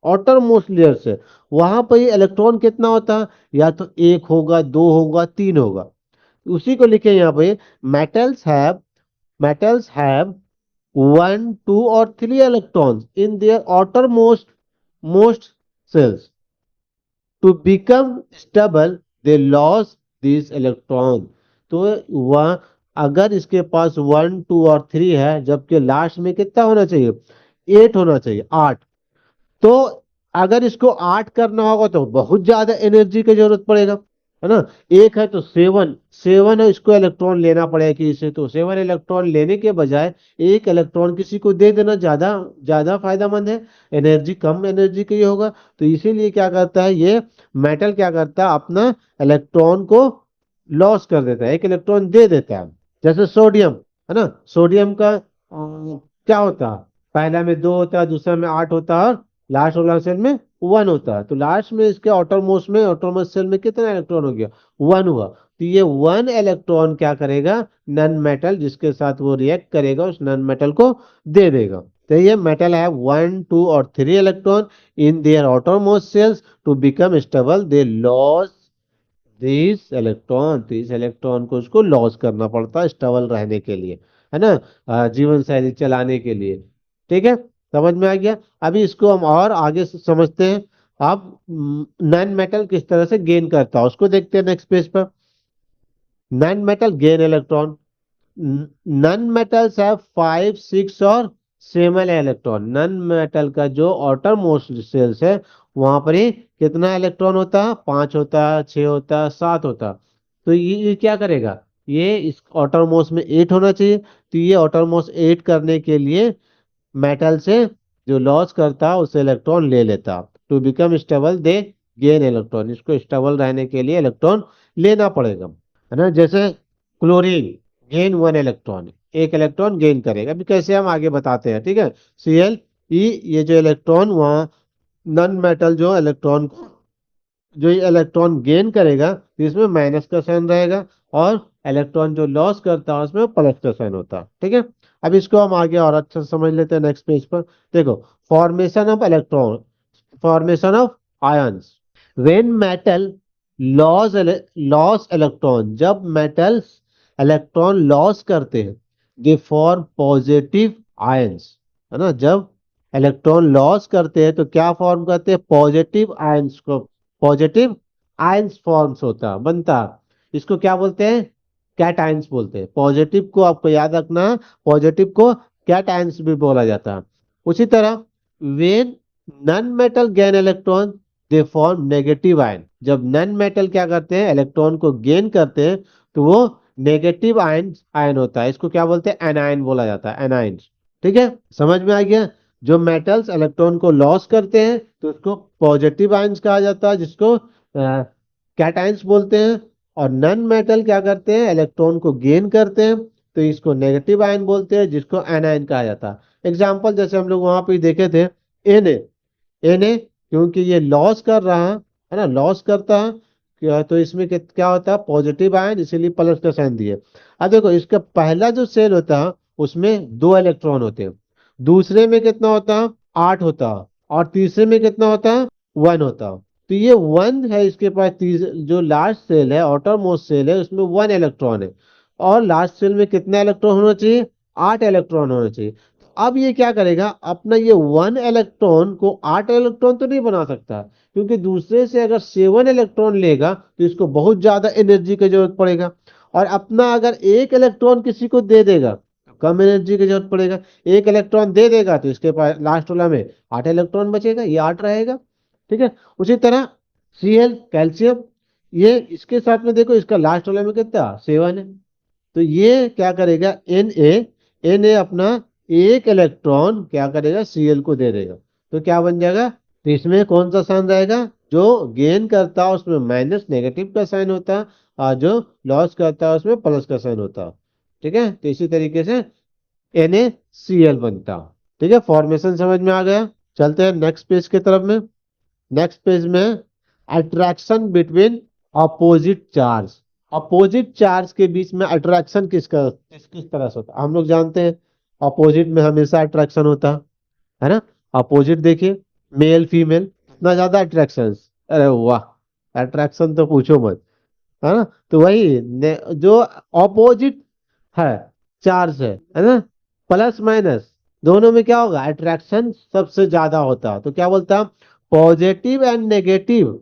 A: आउटर मोस्ट लेयर से, वहां पर ये इलेक्ट्रॉन कितना होता है, या तो 1 होगा, 2 होगा, 3 होगा। उसी को लिखे यहाँ पे, मेटल्स हैव मेटल्स हैव 1, 2 और 3 electrons in their outer most cells. To become stable, they lost these electrons. तो वह अगर इसके पास 1, 2 और 3 है, जबकि लास्ट में कितना होना चाहिए, 8 होना चाहिए, 8। तो अगर इसको 8 करना होगा तो बहुत ज्यादा एनर्जी की जरूरत पड़ेगा, है ना। एक है तो 7 है, इसको इलेक्ट्रॉन लेना पड़ेगा कि इसे, तो 7 इलेक्ट्रॉन लेने के बजाय एक इलेक्ट्रॉन किसी को दे देना ज्यादा ज्यादा फायदेमंद है, एनर्जी कम एनर्जी के लिए होगा। तो इसीलिए क्या करता है ये मेटल, क्या करता है, अपना इलेक्ट्रॉन को लॉस कर देता है, एक इलेक्ट्रॉन दे देता है। जैसे सोडियम, है ना, सोडियम का क्या होता है, पहला में 2 होता है, दूसरा में 8 होता है, और लास्ट वाला सेल में 1 होता है। तो लास्ट में इसके आउटर मोस्ट सेल में कितना इलेक्ट्रॉन हो गया, 1 हुआ। तो ये 1 इलेक्ट्रॉन क्या करेगा, नन मेटल जिसके साथ वो रिएक्ट करेगा उस नन मेटल को दे देगा। तो ये मेटल है 1, 2 और 3 electron in there outermost cells to become stable they lose these electron को उसको लॉस करना पड़ता है स्टेबल रहने के लिए, है ना, जीवन शैली चलाने के लिए। ठीक है, समझ में आ गया। अभी इसको हम और आगे से समझते हैं। अब नॉन मेटल किस तरह से गेन करता है उसको देखते हैं नेक्स्ट पेज पर। Non metal gain electron, non metals have 5, 6 और 7 इलेक्ट्रॉन। नन मेटल का जो आउटर मोस्ट सेल्स है वहां पर ही कितना इलेक्ट्रॉन होता है, 5 होता है, 6 होता है, 7 होता है। तो ये क्या करेगा, ये इस आउटर मोस्ट में 8 होना चाहिए। तो ये आउटर मोस्ट 8 करने के लिए मेटल से जो लॉस करता है उसे इलेक्ट्रॉन ले लेता। To become stable they gain electron, इसको स्टेबल रहने के लिए इलेक्ट्रॉन लेना पड़ेगा, है ना। जैसे क्लोरीन गेन 1 इलेक्ट्रॉन, एक इलेक्ट्रॉन गेन करेगा। अभी कैसे हम आगे बताते हैं, ठीक है। Cl ये जो इलेक्ट्रॉन वहाँ नन मेटल जो ये इलेक्ट्रॉन गेन करेगा तो इसमें माइनस का साइन रहेगा, और इलेक्ट्रॉन जो लॉस करता है उसमें प्लस का साइन होता है। ठीक है, अब इसको हम आगे और अच्छा से समझ लेते हैं नेक्स्ट पेज पर। देखो, formation of electron, formation of ions. When metal loss loss electron, जब मेटल्स इलेक्ट्रॉन लॉस करते हैं दे फॉर्म पॉजिटिव आयंस, है ना। जब इलेक्ट्रॉन लॉस करते हैं तो क्या फॉर्म करते हैं, पॉजिटिव आयंस को, पॉजिटिव आयंस फॉर्म्स होता बनता। इसको क्या बोलते हैं, कैटायंस बोलते हैं। पॉजिटिव को आपको याद रखना है, पॉजिटिव को कैटायंस भी बोला जाता है। उसी तरह when non metal gain electron they form negative ion. जब नन मेटल क्या करते हैं, इलेक्ट्रॉन को गेन करते हैं तो वो नेगेटिव आयन आयन होता है। इसको क्या बोलते हैं, एनायन बोला जाता है, एनायन। ठीक है, समझ में आ गया। जो मेटल्स इलेक्ट्रॉन को लॉस करते हैं तो उसको पॉजिटिव आयंस कहा जाता है, जिसको कैटायंस बोलते हैं। और नन मेटल क्या करते हैं, इलेक्ट्रॉन को गेन करते हैं तो इसको नेगेटिव आयन बोलते हैं, जिसको एनायन कहा जाता है। एग्जाम्पल जैसे हम लोग वहां पे देखे थे, Na क्योंकि ये लॉस कर रहा है ना, लॉस करता है तो इसमें क्या होता है, पॉजिटिव आयन, इसीलिए प्लस का साइन दिए। अब देखो, इसका पहला जो सेल होता है उसमें 2 इलेक्ट्रॉन होते हैं, दूसरे में कितना होता है, 8 होता है, और तीसरे में कितना होता है, 1 होता है। तो ये 1 है इसके पास, जो लास्ट सेल है, आउटर मोस्ट सेल है, उसमें 1 इलेक्ट्रॉन है। और लास्ट सेल में कितना इलेक्ट्रॉन होना चाहिए, 8 इलेक्ट्रॉन होना चाहिए। अब ये क्या करेगा, अपना ये 1 इलेक्ट्रॉन को 8 इलेक्ट्रॉन तो नहीं बना सकता, क्योंकि दूसरे से अगर 7 इलेक्ट्रॉन लेगा तो इसको बहुत ज्यादा एनर्जी की जरूरत पड़ेगा। और अपना अगर 1 इलेक्ट्रॉन किसी को दे देगा तो कम एनर्जी की जरूरत पड़ेगा। 1 इलेक्ट्रॉन दे देगा तो इसके पास लास्ट वाला में 8 इलेक्ट्रॉन बचेगा, ये 8 रहेगा। ठीक है, उसी तरह Cl कैल्शियम, ये इसके साथ में देखो, इसका लास्ट वाला में कितना, 7 है। तो ये क्या करेगा, Na अपना 1 इलेक्ट्रॉन क्या करेगा, Cl को दे देगा। तो क्या बन जाएगा, तो इसमें कौन सा साइन रहेगा, जो गेन करता है उसमें माइनस नेगेटिव का साइन होता है, और जो लॉस करता है उसमें प्लस का साइन होता है। ठीक है, तो इसी तरीके से NaCl बनता है। ठीक है, फॉर्मेशन समझ में आ गया। चलते हैं नेक्स्ट पेज की तरफ में। नेक्स्ट पेज में attraction between opposite charge. Opposite charge के बीच में अट्रैक्शन किस तरह से होता है, हम लोग जानते हैं अपोजिट में हमेशा अट्रैक्शन होता है ना। अपोजिट देखिए, मेल फीमेल, इतना ज्यादा अट्रैक्शन, अरे वाह, अट्रैक्शन तो पूछो मत, है ना। तो वही जो ऑपोजिट है चार्ज है ना, प्लस माइनस दोनों में क्या होगा, अट्रैक्शन सबसे ज्यादा होता है। तो क्या बोलता है, positive and negative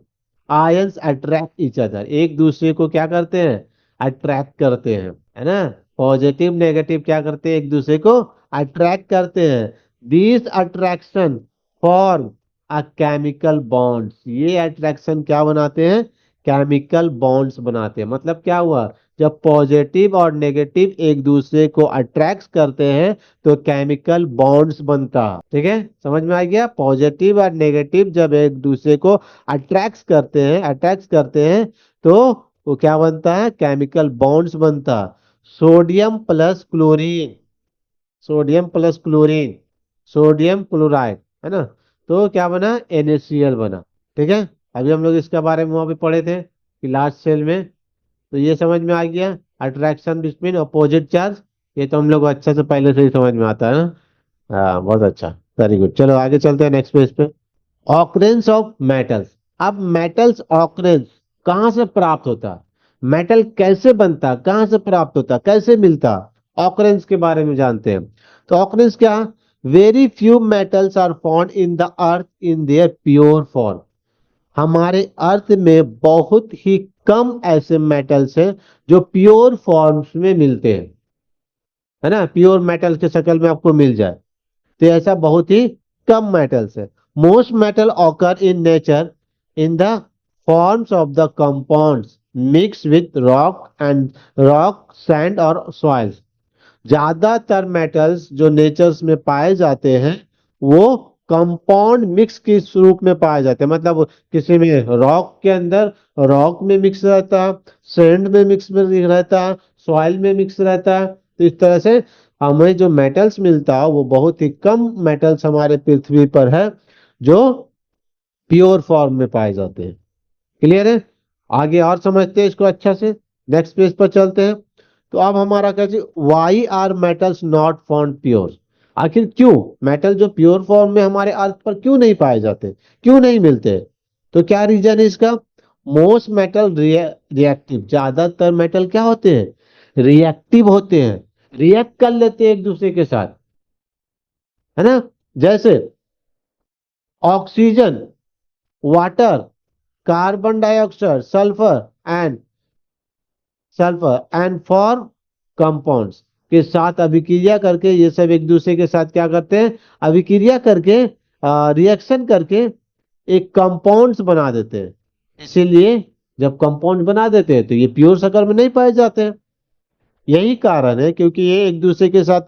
A: ions attract each other, एक दूसरे को क्या करते हैं, अट्रैक्ट करते हैं, है ना। पॉजिटिव नेगेटिव क्या करते हैं, एक दूसरे को अट्रैक्ट करते हैं। This attraction form a chemical bonds, ये अट्रैक्शन क्या बनाते हैं, केमिकल बॉन्ड्स बनाते हैं। मतलब क्या हुआ, जब पॉजिटिव और नेगेटिव एक दूसरे को अट्रैक्ट करते हैं तो केमिकल बॉन्ड्स बनता है। ठीक है, समझ में आ गया। पॉजिटिव और नेगेटिव जब एक दूसरे को अट्रैक्ट करते हैं तो वो क्या बनता है, केमिकल बॉन्ड्स बनता है। Sodium plus chlorine, sodium plus chlorine, sodium chloride, है ना। तो क्या बना, NaCl बना। ठीक है, अभी हम लोग इसके बारे में वहां पे पढ़े थे कि लास्ट सेल में तो ये समझ में आ गया, अट्रैक्शन बिटवीन अपोजिट चार्ज। ये तो हम लोग को अच्छे से पहले से ही समझ में आता है ना। हाँ बहुत अच्छा, वेरी गुड। चलो आगे चलते हैं नेक्स्ट पेज पे। Occurrence of metals. अब मेटल्स ऑकरेंस कहाँ से प्राप्त होता, मेटल कैसे बनता, कहाँ से प्राप्त होता, कैसे मिलता, ऑकरेंस के बारे में जानते हैं। तो ऑकरेंस क्या, very few metals are found in the earth in their pure form. हमारे अर्थ में बहुत ही कम ऐसे मेटल्स हैं जो प्योर फॉर्म्स में मिलते हैं, है ना, प्योर मेटल के शक्ल में आपको मिल जाए। तो ऐसा बहुत ही कम मेटल्स है। Most metal occur in nature in the forms of the compounds mix with rock and rock sand और सॉइल्स। ज्यादातर मेटल्स जो नेचर्स में पाए जाते हैं वो कंपाउंड मिक्स के रूप में पाए जाते हैं, मतलब किसी में रॉक के अंदर रॉक में मिक्स रहता है, सैंड में मिक्स में रहता है, सॉइल में मिक्स रहता है। तो इस तरह से हमें जो मेटल्स मिलता है वो बहुत ही कम मेटल्स हमारे पृथ्वी पर है जो प्योर फॉर्म में पाए जाते हैं। क्लियर है, आगे और समझते हैं इसको अच्छा से। नेक्स्ट पेज पर चलते हैं। तो अब हमारा कहते हैं why are metals not found pure. आखिर क्यों मेटल जो प्योर फॉर्म में हमारे अर्थ पर क्यों नहीं पाए जाते, क्यों नहीं मिलते। तो क्या रीजन है इसका, मोस्ट मेटल रिएक्टिव। ज्यादातर मेटल क्या होते हैं, रिएक्टिव होते हैं, रिएक्ट कर लेते हैं एक दूसरे के साथ, है ना। जैसे oxygen, water, carbon dioxide, sulphur and for compounds के साथ अभिक्रिया करके, ये सब एक दूसरे के साथ क्या करते हैं, अभिक्रिया करके, रिएक्शन करके एक कंपाउंड्स बना देते हैं। इसीलिए जब कंपाउंड बना देते हैं तो ये प्योर शक्ल में नहीं पाए जाते हैं। यही कारण है क्योंकि ये एक दूसरे के साथ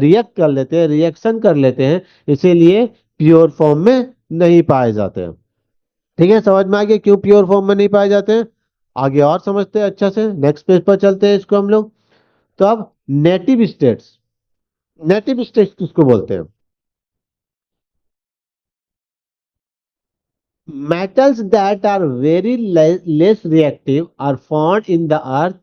A: रिएक्ट कर लेते हैं, रिएक्शन कर लेते हैं, इसीलिए प्योर फॉर्म में नहीं पाए जाते हैं। ठीक है, समझ में आ गया क्यों प्योर फॉर्म में नहीं पाए जाते हैं। आगे और समझते हैं अच्छा से, नेक्स्ट पेज पर चलते हैं इसको हम लोग। तो अब नेटिव स्टेट्स, नेटिव स्टेट्स किसको बोलते हैं, metals that are very less reactive are found in the earth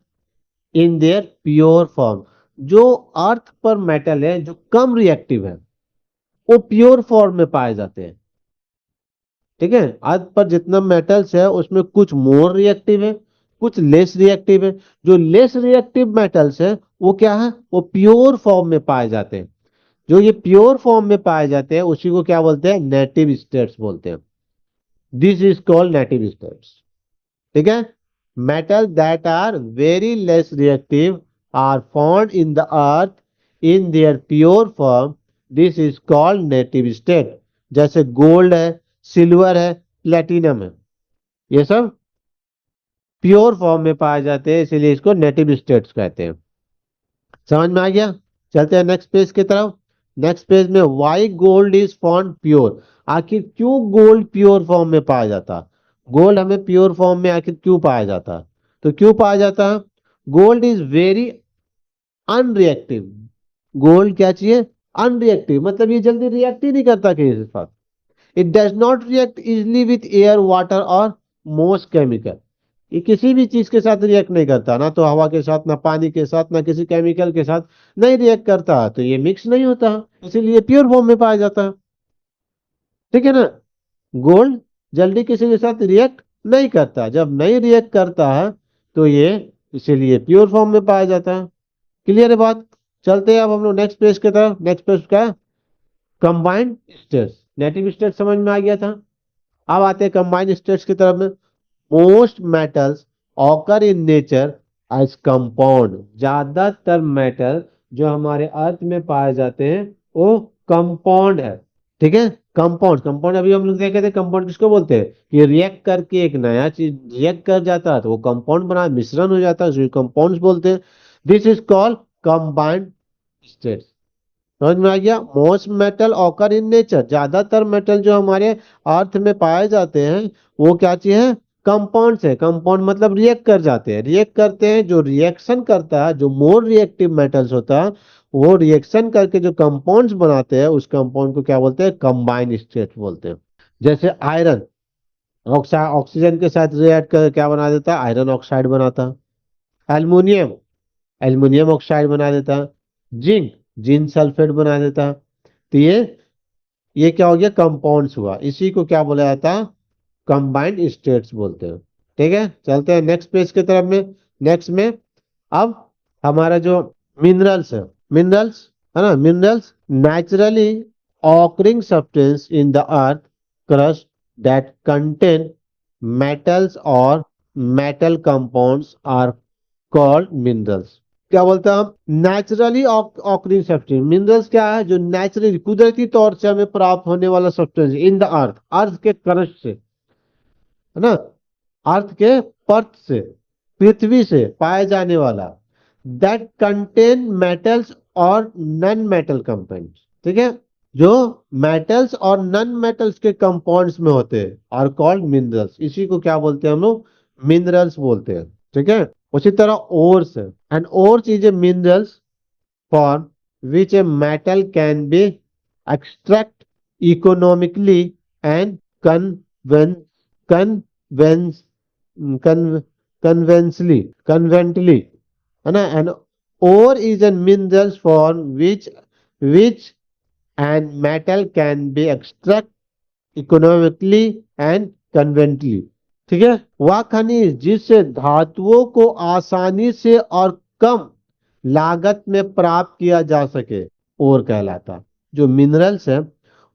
A: in their pure form. जो अर्थ पर मेटल है जो कम रिएक्टिव है वो प्योर फॉर्म में पाए जाते हैं। ठीक है, अर्थ पर जितना मेटल्स है उसमें कुछ मोर रिएक्टिव है, कुछ लेस रिएक्टिव है। जो लेस रिएक्टिव मेटल्स है वो क्या है, वो प्योर फॉर्म में पाए जाते हैं। जो ये प्योर फॉर्म में पाए जाते हैं उसी को क्या बोलते हैं, नेटिव स्टेट्स बोलते हैं। This is called native states. ठीक है, metal that are very less reactive are found in the earth in their pure form, this is called native state. जैसे गोल्ड है, सिल्वर है, प्लेटिनम है, ये सब प्योर फॉर्म में पाए जाते हैं, इसीलिए इसको नेटिव स्टेट्स कहते हैं। समझ में आ गया, चलते हैं नेक्स्ट पेज की तरफ। नेक्स्ट पेज में why gold is found pure. आखिर क्यों गोल्ड प्योर फॉर्म में पाया जाता, गोल्ड हमें प्योर फॉर्म में आखिर क्यों पाया जाता, तो क्यों पाया जाता है, gold is very unreactive. Gold क्या चाहिए, अनरिएक्टिव, मतलब ये जल्दी रिएक्ट ही नहीं करता किसी के साथ। It does not react easily with air, water और मोस्ट केमिकल। ये किसी भी चीज के साथ रिएक्ट नहीं करता, ना तो हवा के साथ, ना पानी के साथ, ना किसी केमिकल के साथ नहीं रिएक्ट करता, तो ये मिक्स नहीं होता, इसीलिए प्योर फॉर्म में पाया जाता है। ठीक है ना, गोल्ड जल्दी किसी के साथ रिएक्ट नहीं करता, जब नहीं रिएक्ट करता है तो ये इसीलिए प्योर फॉर्म में पाया जाता है। क्लियर है बात। चलते हैं अब हम लोग नेक्स्ट पेज की तरफ। नेक्स्ट पेज का कंबाइंड स्टेट्स। नेटिव स्टेट समझ में आ गया था, अब आते हैं कंबाइंड स्टेट्स की तरफ में। Most metals occur in nature as compound. ज्यादातर मेटल जो हमारे अर्थ में पाए जाते हैं वो कंपाउंड है। ठीक है, कंपाउंड, कंपाउंड अभी हम लोग देखे थे, कंपाउंड किसको बोलते हैं, कि रिएक्ट करके एक नया चीज रिएक्ट कर जाता है तो वो कंपाउंड बना, मिश्रण हो जाता है, उसको कंपाउंड्स बोलते हैं। This is called combined states. समझ में आ गया, most metal occur in nature. ज्यादातर मेटल जो हमारे अर्थ में पाए जाते हैं वो क्या चीज है, कंपाउंड्स है। कंपाउंड मतलब रिएक्ट कर जाते हैं, रिएक्ट करते हैं, जो रिएक्शन करता है, जो मोर रिएक्टिव मेटल्स होता है वो रिएक्शन करके जो कंपाउंड्स बनाते हैं उस कंपाउंड को क्या बोलते हैं, कंबाइंड स्टेट बोलते हैं। जैसे आयरन ऑक्सीजन के साथ रिएक्ट कर क्या बना देता है, आयरन ऑक्साइड बनाता है। एल्युमिनियम एल्युमिनियम ऑक्साइड बना देता है, जिंक जिंक सल्फेट बना देता है। तो ये क्या हो गया, कंपाउंड्स हुआ, इसी को क्या बोला जाता है, कंबाइंड स्टेट्स बोलते हैं। ठीक है, चलते हैं नेक्स्ट पेज की तरफ में। नेक्स्ट में अब हमारा जो मिनरल्स है, मिनरल्स है ना, minerals naturally occurring substances in the earth crust that contain metals or metal compounds are called minerals. क्या बोलते हैं हम, नेचुरली ऑकरिंग सब्सटेंस। मिनरल्स क्या है, जो नेचुरली कुदरती तौर से हमें प्राप्त होने वाला सब्सटेंस इन द अर्थ, अर्थ के क्रस्ट से, है ना, अर्थ के पर्थ से, पृथ्वी से पाए जाने वाला, दैट कंटेन मेटल्स और नॉन मेटल कंपाउंड्स। ठीक है, जो मेटल्स और नॉन मेटल्स के कंपाउंड्स में होते हैं आर कॉल्ड मिनरल्स, इसी को क्या बोलते हैं हम लोग, मिनरल्स बोलते हैं। ठीक है, उसी तरह ओर्स है, and ores is a minerals form which a metal can be extract economically and कन्वेन कन्वेंस कन्वेंटली, है ना। And ore is an minerals form which and metal can be extract economically and conventionally. ठीक है, वह खनिज जिससे धातुओं को आसानी से और कम लागत में प्राप्त किया जा सके और कहलाता। जो मिनरल्स है,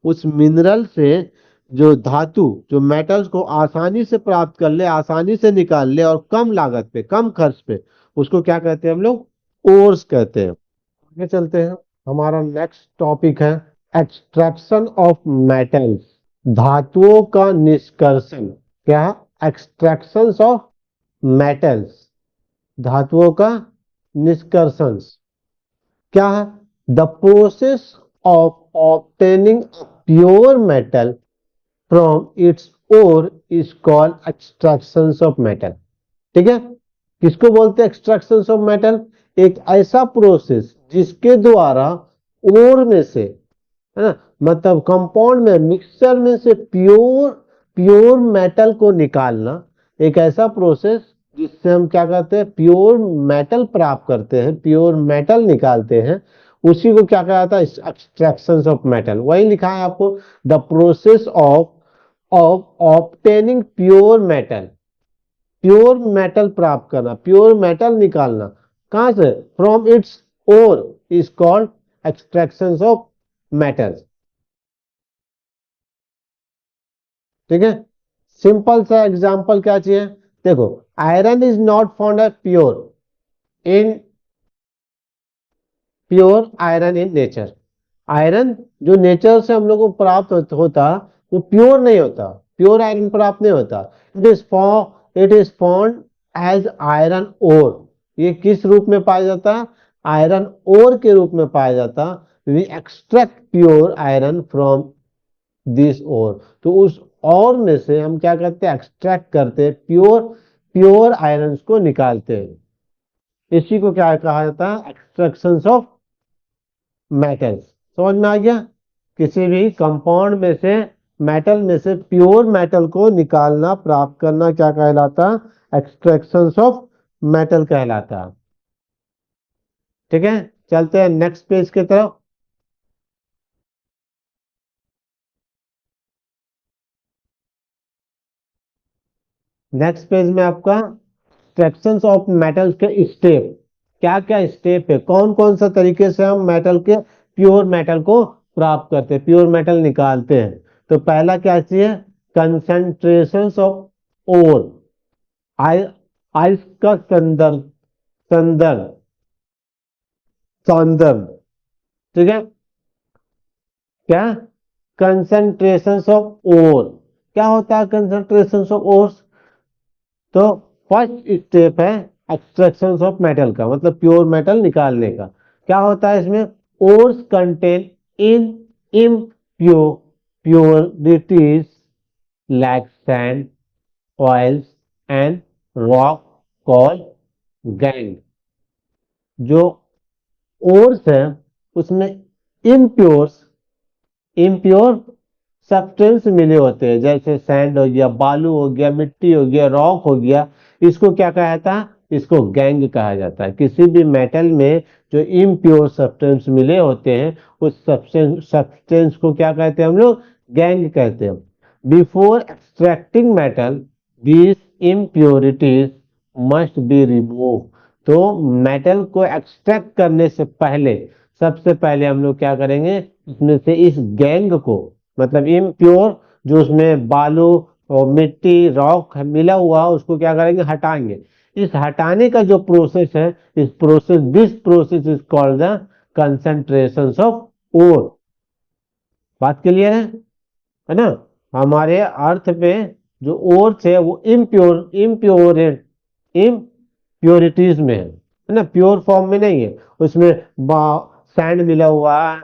A: उस मिनरल से जो धातु, जो मेटल्स को आसानी से प्राप्त कर ले, आसानी से निकाल ले और कम लागत पे, कम खर्च पे, उसको क्या कहते हैं हम लोग, ओर्स कहते हैं। आगे चलते हैं, हमारा नेक्स्ट टॉपिक है एक्सट्रैक्शन ऑफ मेटल्स, धातुओं का निष्कर्षण। क्या, एक्सट्रैक्शन ऑफ मेटल्स, धातुओं का निष्कर्षण। क्या है, the process of obtaining pure metal from its ore is called extraction of metal. ठीक है, किसको बोलते हैं एक्सट्रैक्शन ऑफ मेटल, एक ऐसा प्रोसेस जिसके द्वारा ओर में से, है ना, मतलब कंपाउंड में, मिक्सचर में से प्योर प्योर मेटल को निकालना, एक ऐसा प्रोसेस जिससे हम क्या करते हैं, प्योर मेटल प्राप्त करते हैं, प्योर मेटल निकालते हैं, उसी को क्या कहा जाता है, एक्सट्रैक्शन ऑफ मेटल। वही लिखा है आपको, the process of obtaining pure metal, pure metal प्राप्त करना, प्योर मेटल निकालना, कहां से, from its ore is called extraction of metal. ठीक है, सिंपल सा एग्जांपल क्या चाहिए, देखो, iron is not found as pure in, pure iron in nature. Iron जो नेचर से हम लोग को प्राप्त होता, वो प्योर नहीं होता, प्योर आयरन प्राप्त नहीं होता। It is found as iron ore. ये किस रूप में पाया जाता है, आयरन ओर के रूप में पाया जाता। We extract pure iron from this ore, तो उस और में से हम क्या करते हैं, एक्सट्रैक्ट करते हैं, प्योर प्योर आयरन को निकालते हैं। इसी को क्या कहा जाता है, एक्सट्रैक्शन ऑफ मेटल्स। समझ में आ गया, किसी भी कंपाउंड में से, मेटल में से प्योर मेटल को निकालना, प्राप्त करना, क्या कहलाता, एक्सट्रैक्शन ऑफ मेटल कहलाता। ठीक है, चलते हैं नेक्स्ट पेज की तरफ। नेक्स्ट पेज में आपका एक्सट्रैक्शन ऑफ मेटल्स के स्टेप, क्या क्या स्टेप है, कौन कौन सा तरीके से हम मेटल के, प्योर मेटल को प्राप्त करते हैं, प्योर मेटल निकालते हैं। तो पहला क्या चाहिए, कंसेंट्रेशन ऑफ ओर, आइस का संदर्भ, संदर्भ, सौंदर्य। ठीक है, क्या, कंसेंट्रेशन ऑफ ओर, क्या होता है कंसेंट्रेशन ऑफ ओर, तो फर्स्ट स्टेप है एक्सट्रैक्शन ऑफ मेटल का, मतलब प्योर मेटल निकालने का। क्या होता है इसमें, ores contain in impure purities like sand, oils and rock called gangue. जो ओर्स है उसमें इम्प्योर्स, इम्प्योर सब्सटेंस मिले होते हैं, जैसे सैंड हो गया, बालू हो गया, मिट्टी हो गया, रॉक हो गया, इसको क्या कहा जाता है, इसको गैंग कहा जाता है। किसी भी मेटल में जो इम्प्योर सब्सटेंस मिले होते हैं उस सब्सटेंस को क्या कहते हैं हम लोग? गैंग कहते हैं। Before extracting metal these impurities must be remove. तो मेटल को एक्सट्रैक्ट करने से पहले सबसे पहले हम लोग क्या करेंगे? उसमें से इस गैंग को, मतलब इम्प्योर जो उसमें बालू और मिट्टी रॉक मिला हुआ उसको क्या करेंगे? हटाएंगे। इस हटाने का जो प्रोसेस है, this process is called the concentration of ore. बात क्लियर है ना? हमारे अर्थ पे जो ओर है वो इम्प्योरिटीज में है ना, प्योर फॉर्म में नहीं है। उसमें सैंड मिला हुआ है,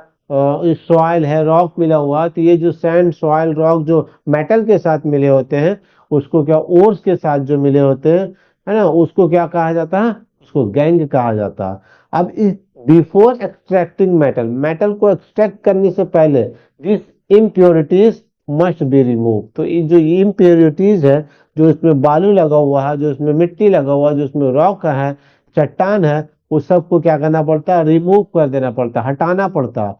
A: सॉइल है, रॉक मिला हुआ है। तो ये जो सैंड सॉइल रॉक जो मेटल के साथ मिले होते हैं उसको क्या ओर्स के साथ जो मिले होते हैं, है ना, उसको क्या कहा जाता है? उसको गैंग कहा जाता है। अब इस बिफोर एक्सट्रैक्टिंग मेटल, मेटल को एक्सट्रैक्ट करने से पहले this impurities must be remove. तो ये जो इम्प्योरिटीज है, जो इसमें बालू लगा हुआ है, जो इसमें मिट्टी लगा हुआ है, जो इसमें रॉक है, चट्टान है, उस सबको क्या करना पड़ता है? रिमूव कर देना पड़ता है, हटाना पड़ता है।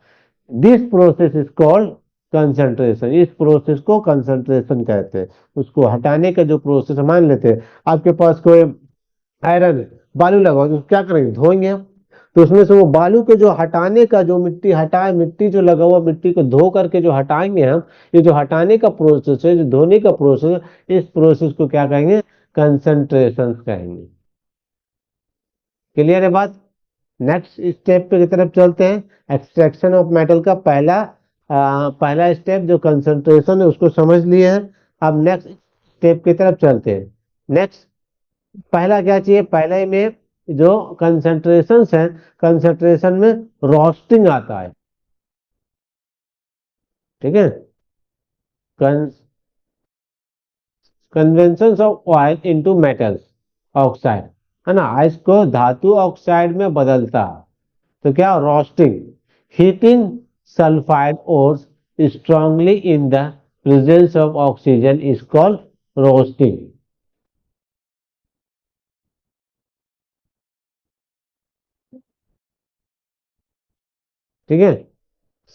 A: This process is called concentration. इस प्रोसेस को कंसंट्रेशन कहते हैं। उसको हटाने का जो प्रोसेस, मान लेते हैं आपके पास कोई आयरन है, बालू लगा हुआ, तो क्या करेंगे? धोएंगे हम। तो उसमें से वो बालू के जो हटाने का जो मिट्टी हटाए, मिट्टी जो लगा हुआ मिट्टी को धो करके जो हटाएंगे हम, ये जो हटाने का प्रोसेस है, जो धोने का प्रोसेस है, इस प्रोसेस को क्या कहेंगे? कंसंट्रेशन कहेंगे। क्लियर है बात? नेक्स्ट स्टेप की तरफ चलते हैं। एक्सट्रैक्शन ऑफ मेटल का पहला स्टेप जो कंसंट्रेशन है उसको समझ लिए हैं। अब नेक्स्ट स्टेप की तरफ चलते हैं। नेक्स्ट पहला क्या चाहिए? पहले में जो कंसंट्रेशन है, कंसंट्रेशन में रोस्टिंग आता है। ठीक है, convention of oil into metals oxide, है ना, आइस को धातु ऑक्साइड में बदलता है। तो क्या? Roasting. Heating sulphide ores strongly in the presence of oxygen is called roasting. ठीक है,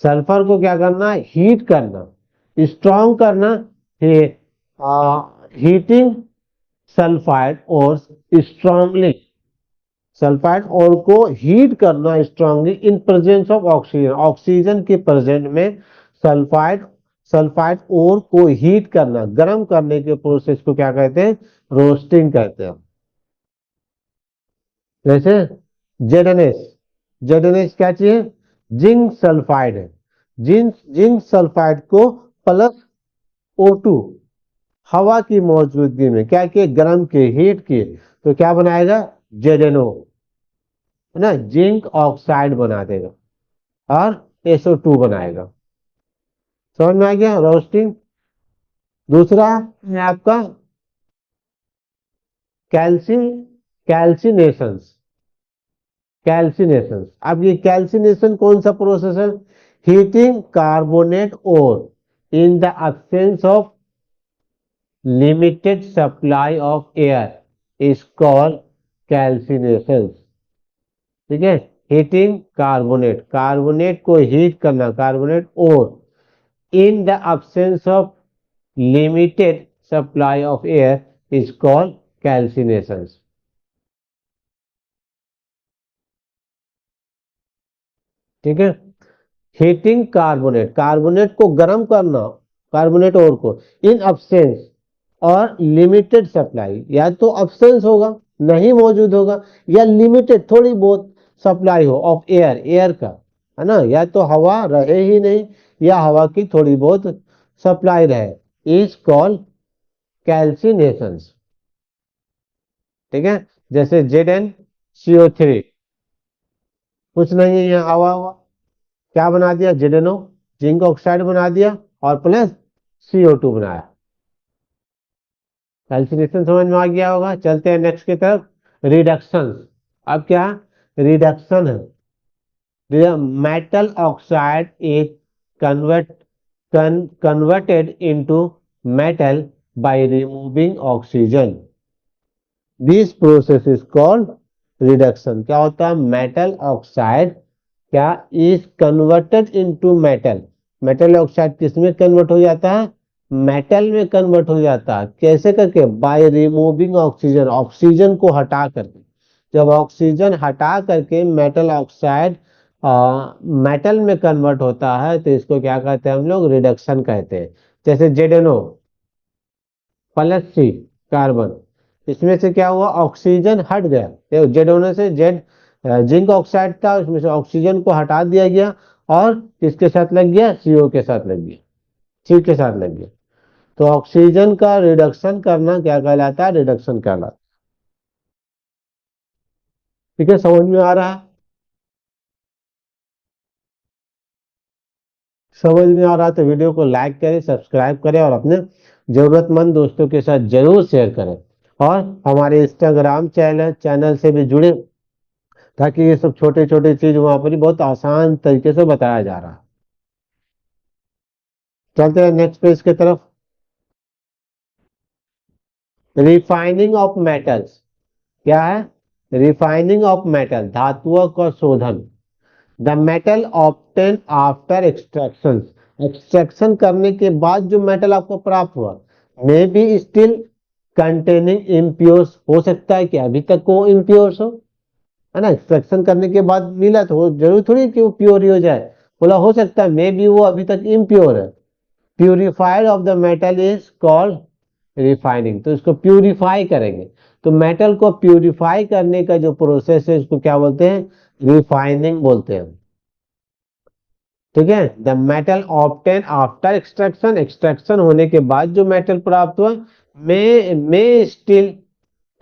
A: सल्फर को क्या करना है? हीट करना, स्ट्रॉन्ग करना है। हीटिंग सल्फाइड और स्ट्रांगली, सल्फाइड और को हीट करना strongly in presence of oxygen, oxygen के प्रेजेंट में सल्फाइड सल्फाइड और को हीट करना, गर्म करने के प्रोसेस को क्या कहते हैं? रोस्टिंग कहते हैं। जैसे जेडएनएस, जेडएनएस क्या चाहिए? जिंक सल्फाइड है। जिंक सल्फाइड को प्लस O2 हवा की मौजूदगी में क्या किए? गर्म किए, हीट किए, तो क्या बनाएगा? जेडेनो, है ना, जिंक ऑक्साइड बना देगा और SO2 बनाएगा। समझ में आ गया? रोस्टिंग। दूसरा है आपका कैल्सी कैल्सिनेशन। कैल्सिनेशन, अब ये कैल्सिनेशन कौन सा प्रोसेस है? हीटिंग कार्बोनेट और in the absence of limited supply of air is called calcination. ठीक है, हीटिंग कार्बोनेट, कार्बोनेट को हीट करना, कार्बोनेट और in the absence of limited supply of air is called calcination. ठीक है, हीटिंग कार्बोनेट, कार्बोनेट को गर्म करना, कार्बोनेट और को इन absence और लिमिटेड सप्लाई, या तो absence होगा, नहीं मौजूद होगा, या लिमिटेड थोड़ी बहुत सप्लाई हो ऑफ एयर, एयर का, है ना, या तो हवा रहे ही नहीं या हवा की थोड़ी बहुत सप्लाई रहे, इज कॉल्ड कैल्सिनेशन। ठीक है, जैसे ZnCO3 कुछ नहीं है, यहाँ हवा हुआ क्या बना दिया? जेडेनो, जिंक ऑक्साइड बना दिया और प्लस CO2 बनाया। कैल्सिनेशन समझ में आ गया होगा। चलते हैं नेक्स्ट की तरफ, रिडक्शन। अब क्या? रिडक्शन है, metal oxide is convert converted into metal by removing oxygen. This process is called reduction. क्या होता है, मेटल ऑक्साइड क्या is converted into metal. Metal oxide किस में कन्वर्ट हो जाता है, मेटल में कन्वर्ट हो जाता है। कैसे करके, बाय रिमूविंग ऑक्सीजन, ऑक्सीजन को हटा करके। जब ऑक्सीजन हटा करके मेटल ऑक्साइड मेटल में कन्वर्ट होता है तो इसको क्या कहते हैं हम लोग, रिडक्शन कहते हैं। जैसे जेडेनो प्लस सी कार्बन, इसमें से क्या हुआ, ऑक्सीजन हट गया। देखो जेड होने से जेड जिंक ऑक्साइड था, उसमें से ऑक्सीजन को हटा दिया गया और किसके साथ लग गया, सीओ के साथ लग गया, सी के साथ लग गया। तो ऑक्सीजन का रिडक्शन करना क्या कहलाता है, रिडक्शन कहलाता है। ठीक है, समझ में आ रहा है, समझ में आ रहा है तो वीडियो को लाइक करें, सब्सक्राइब करें और अपने जरूरतमंद दोस्तों के साथ जरूर शेयर करें। और हमारे इंस्टाग्राम चैनल से भी जुड़े, ताकि ये सब छोटे छोटे चीज वहां पर ही बहुत आसान तरीके से बताया जा रहा है। चलते हैं नेक्स्ट पेज की तरफ। रिफाइनिंग ऑफ मेटल्स, क्या है, रिफाइनिंग ऑफ मेटल, धातुओं का शोधन। The metal obtain after extraction, extraction करने के बाद जो मेटल आपको प्राप्त हुआ, मे बी स्टिल कंटेनिंग इम्प्योर्स, हो सकता है कि अभी तक वो इम्प्योर्स हो, है ना। एक्सट्रैक्शन करने के बाद मिला तो जरूर थोड़ी कि वो प्योर ही हो जाए, बोला हो सकता है मे बी वो अभी तक इम्प्योर है। Purified of the metal is called refining, तो इसको प्यूरिफाई करेंगे। तो मेटल को प्यूरिफाई करने का जो प्रोसेस है उसको क्या बोलते हैं, रिफाइनिंग बोलते हैं। ठीक है, the metal obtain after extraction, extraction होने के बाद जो मेटल प्राप्त हुआ, मे स्टिल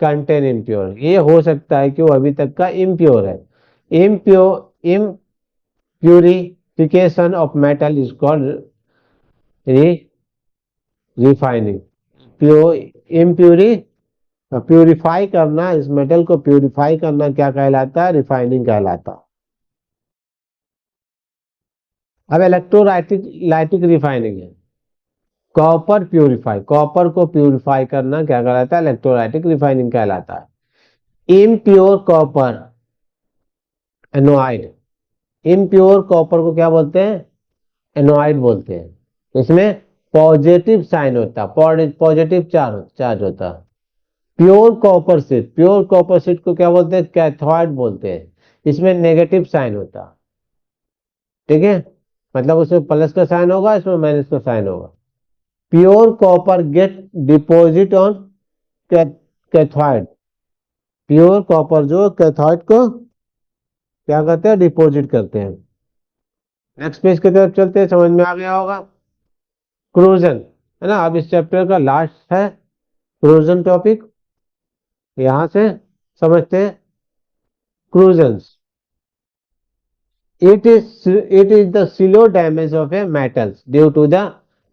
A: कंटेन इम्प्योर, ये हो सकता है कि वो अभी तक का इम्प्योर है। Impure impurification of metal is called refining. Pure impure purify करना, इस मेटल को प्यूरिफाई करना क्या कहलाता है, रिफाइनिंग कहलाता है। अब इलेक्ट्रोलाइटिक लाइटिक रिफाइनिंग है। कॉपर प्यूरिफाई, कॉपर को प्यूरिफाई करना क्या कहलाता है, इलेक्ट्रोलाइटिक रिफाइनिंग कहलाता है। इम्प्योर कॉपर एनोआइड, इम्प्योर कॉपर को क्या बोलते हैं, एनोआइड बोलते हैं। इसमें पॉजिटिव साइन होता है, पॉजिटिव चार्ज चार्ज होता है। Pure copper seat, pure copper seat को क्या बोलते हैं, कैथोड बोलते हैं। इसमें नेगेटिव साइन होता है। ठीक है, मतलब उसमें प्लस का साइन होगा, इसमें माइनस का साइन होगा। Pure copper get deposit on cathode, pure copper जो कैथोड को क्या करते हैं, डिपॉजिट करते हैं। नेक्स्ट पेज की तरफ चलते हैं, समझ में आ गया होगा। क्रोजन, है ना, अब इस चैप्टर का लास्ट है क्रोजन टॉपिक, यहां से समझते हैं। Corrosion, it is the slow damage of a metals due to the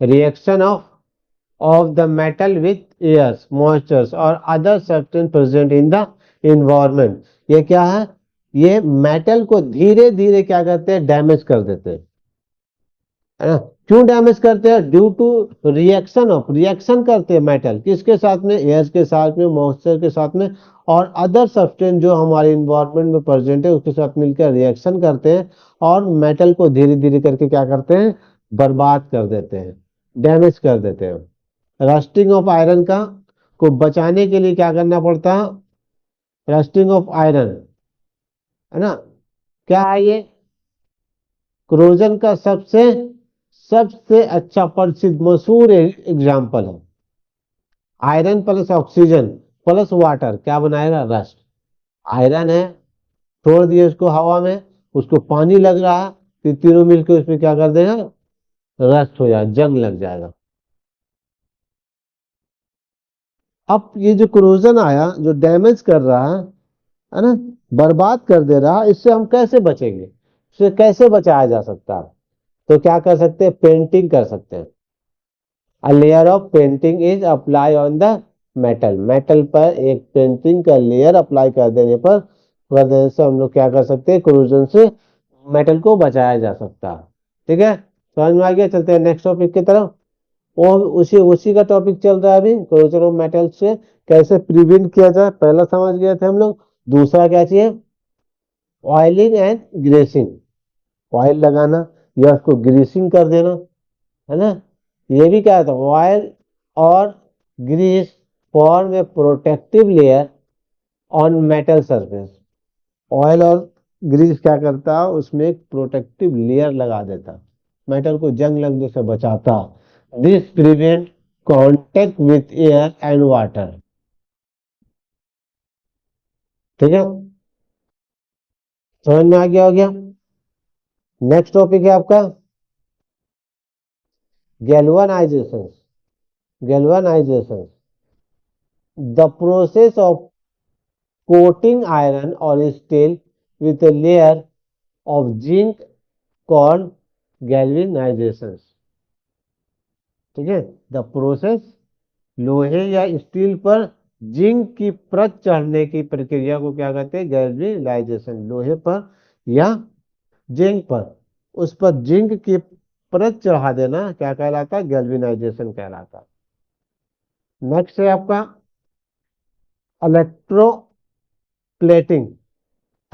A: reaction of the metal with airs, moistures or other substance present in the environment। ये क्या है, ये मेटल को धीरे धीरे क्या करते हैं, डैमेज कर देते हैं, है ना। क्यों डैमेज करते हैं, due to reaction of, reaction करते हैं मेटल किसके साथ में, एयर के साथ में, मॉइस्चर के साथ में और अदर सब्सटेंस जो हमारे इन्वायरमेंट में प्रेजेंट है उसके साथ मिलकर रिएक्शन करते हैं और मेटल को धीरे धीरे करके क्या करते हैं, बर्बाद कर देते हैं, डैमेज कर देते हैं। रस्टिंग ऑफ आयरन का को बचाने के लिए क्या करना पड़ता है, रस्टिंग ऑफ आयरन, है ना। क्या है ये, क्रोजन का सबसे सबसे अच्छा प्रसिद्ध मशहूर एग्जाम्पल है। Iron plus oxygen plus water क्या बनाएगा, रस्ट। आयरन है, छोड़ दिए उसको हवा में, उसको पानी लग रहा है, तो तीनों मिलकर उसमें क्या कर देगा, रस्ट हो जाएगा, जंग लग जाएगा। अब ये जो क्रोजन आया जो डैमेज कर रहा है ना, बर्बाद कर दे रहा है, इससे हम कैसे बचेंगे, इससे कैसे बचाया जा सकता है। तो क्या कर सकते हैं, पेंटिंग कर सकते हैं। A layer of painting is apply on the metal, metal पर एक पेंटिंग का लेयर अप्लाई कर देने से हम लोग क्या कर सकते हैं, क्रोजन से मेटल को बचाया जा सकता है। ठीक है, समझ में आ गया, चलते हैं नेक्स्ट टॉपिक की तरफ। वो उसी उसी का टॉपिक चल रहा है अभी, क्रोजन ऑफ मेटल से कैसे प्रिवेंट किया जाए पहला समझ गए थे हम लोग। दूसरा क्या चाहिए, ऑयलिंग एंड ग्रेसिंग, ऑयल लगाना या उसको ग्रीसिंग कर देना, है ना। ये भी क्या था, ऑयल और grease form a protective layer on metal surface. Oil और ग्रीस क्या करता, उसमें एक प्रोटेक्टिव लेयर लगा देता, मेटल को जंग लगने से बचाता। This prevent contact with air and water. ठीक है, समझ में आ गया हो गया। नेक्स्ट टॉपिक है आपका galvanization. Galvanization, the process of coating iron और steel with a layer of zinc called galvanization। ठीक है, द प्रोसेस, लोहे या स्टील पर जिंक की परत चढ़ने की प्रक्रिया को क्या कहते हैं, गैल्वेनाइजेशन। लोहे पर या जिंक पर, उस पर जिंक की परत चढ़ा देना क्या कहलाता है, गैल्वेनाइजेशन कहलाता है। नेक्स्ट है आपका इलेक्ट्रोप्लेटिंग।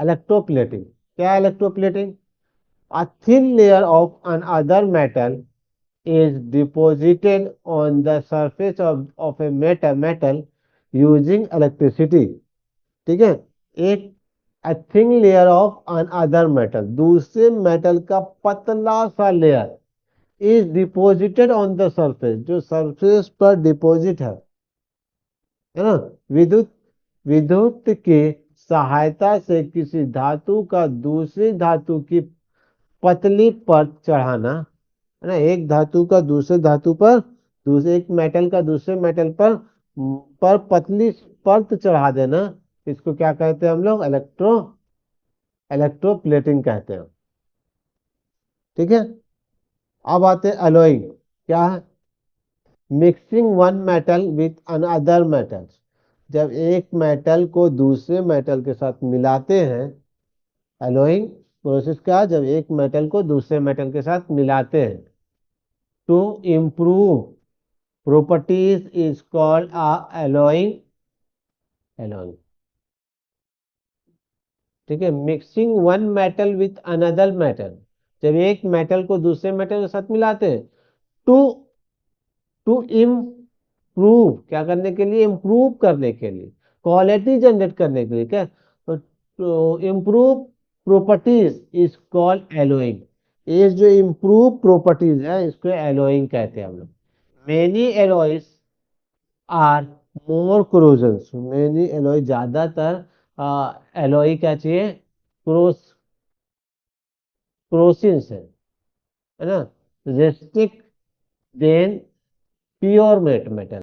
A: इलेक्ट्रोप्लेटिंग क्या है, electroplating, a thin layer of another metal is deposited on the surface of a metal using electricity। ठीक है, एक a thin layer of another metal, दूसरे मेटल का पतला सा layer is deposited on the surface, जो सरफेस पर डिपॉजिट है ना। विद्युत विद्युत की सहायता से किसी धातु का दूसरी धातु की पतली परत चढ़ाना, है ना। एक धातु का दूसरे धातु पर, दूसरे एक मेटल का दूसरे मेटल पर पतली परत चढ़ा देना, इसको क्या कहते हैं हम लोग, इलेक्ट्रोप्लेटिंग कहते हैं। ठीक है, अब आते हैं एलोइंग। क्या है, mixing one metal with another metal, जब एक मेटल को दूसरे मेटल के साथ मिलाते हैं। एलोइंग प्रोसेस क्या है, जब एक मेटल को दूसरे मेटल के साथ मिलाते हैं to improve properties is called alloying। ठीक है, mixing one metal with another metal, जब एक मेटल को दूसरे मेटल के साथ मिलाते हैं टू टू इम्प्रूव, क्या करने के लिए, इम्प्रूव करने के लिए, क्वालिटी जनरेट करने के लिए, क्या तो improve properties is called allowing. ये जो इम्प्रूव प्रॉपर्टीज है इसको एलोइंग कहते हैं हम लोग। Many alloys are more corrosions, many alloy ज्यादातर एलॉय क्या चाहिए, क्रोसिन्स है ना, रेस्टिक देन प्योर मेटल।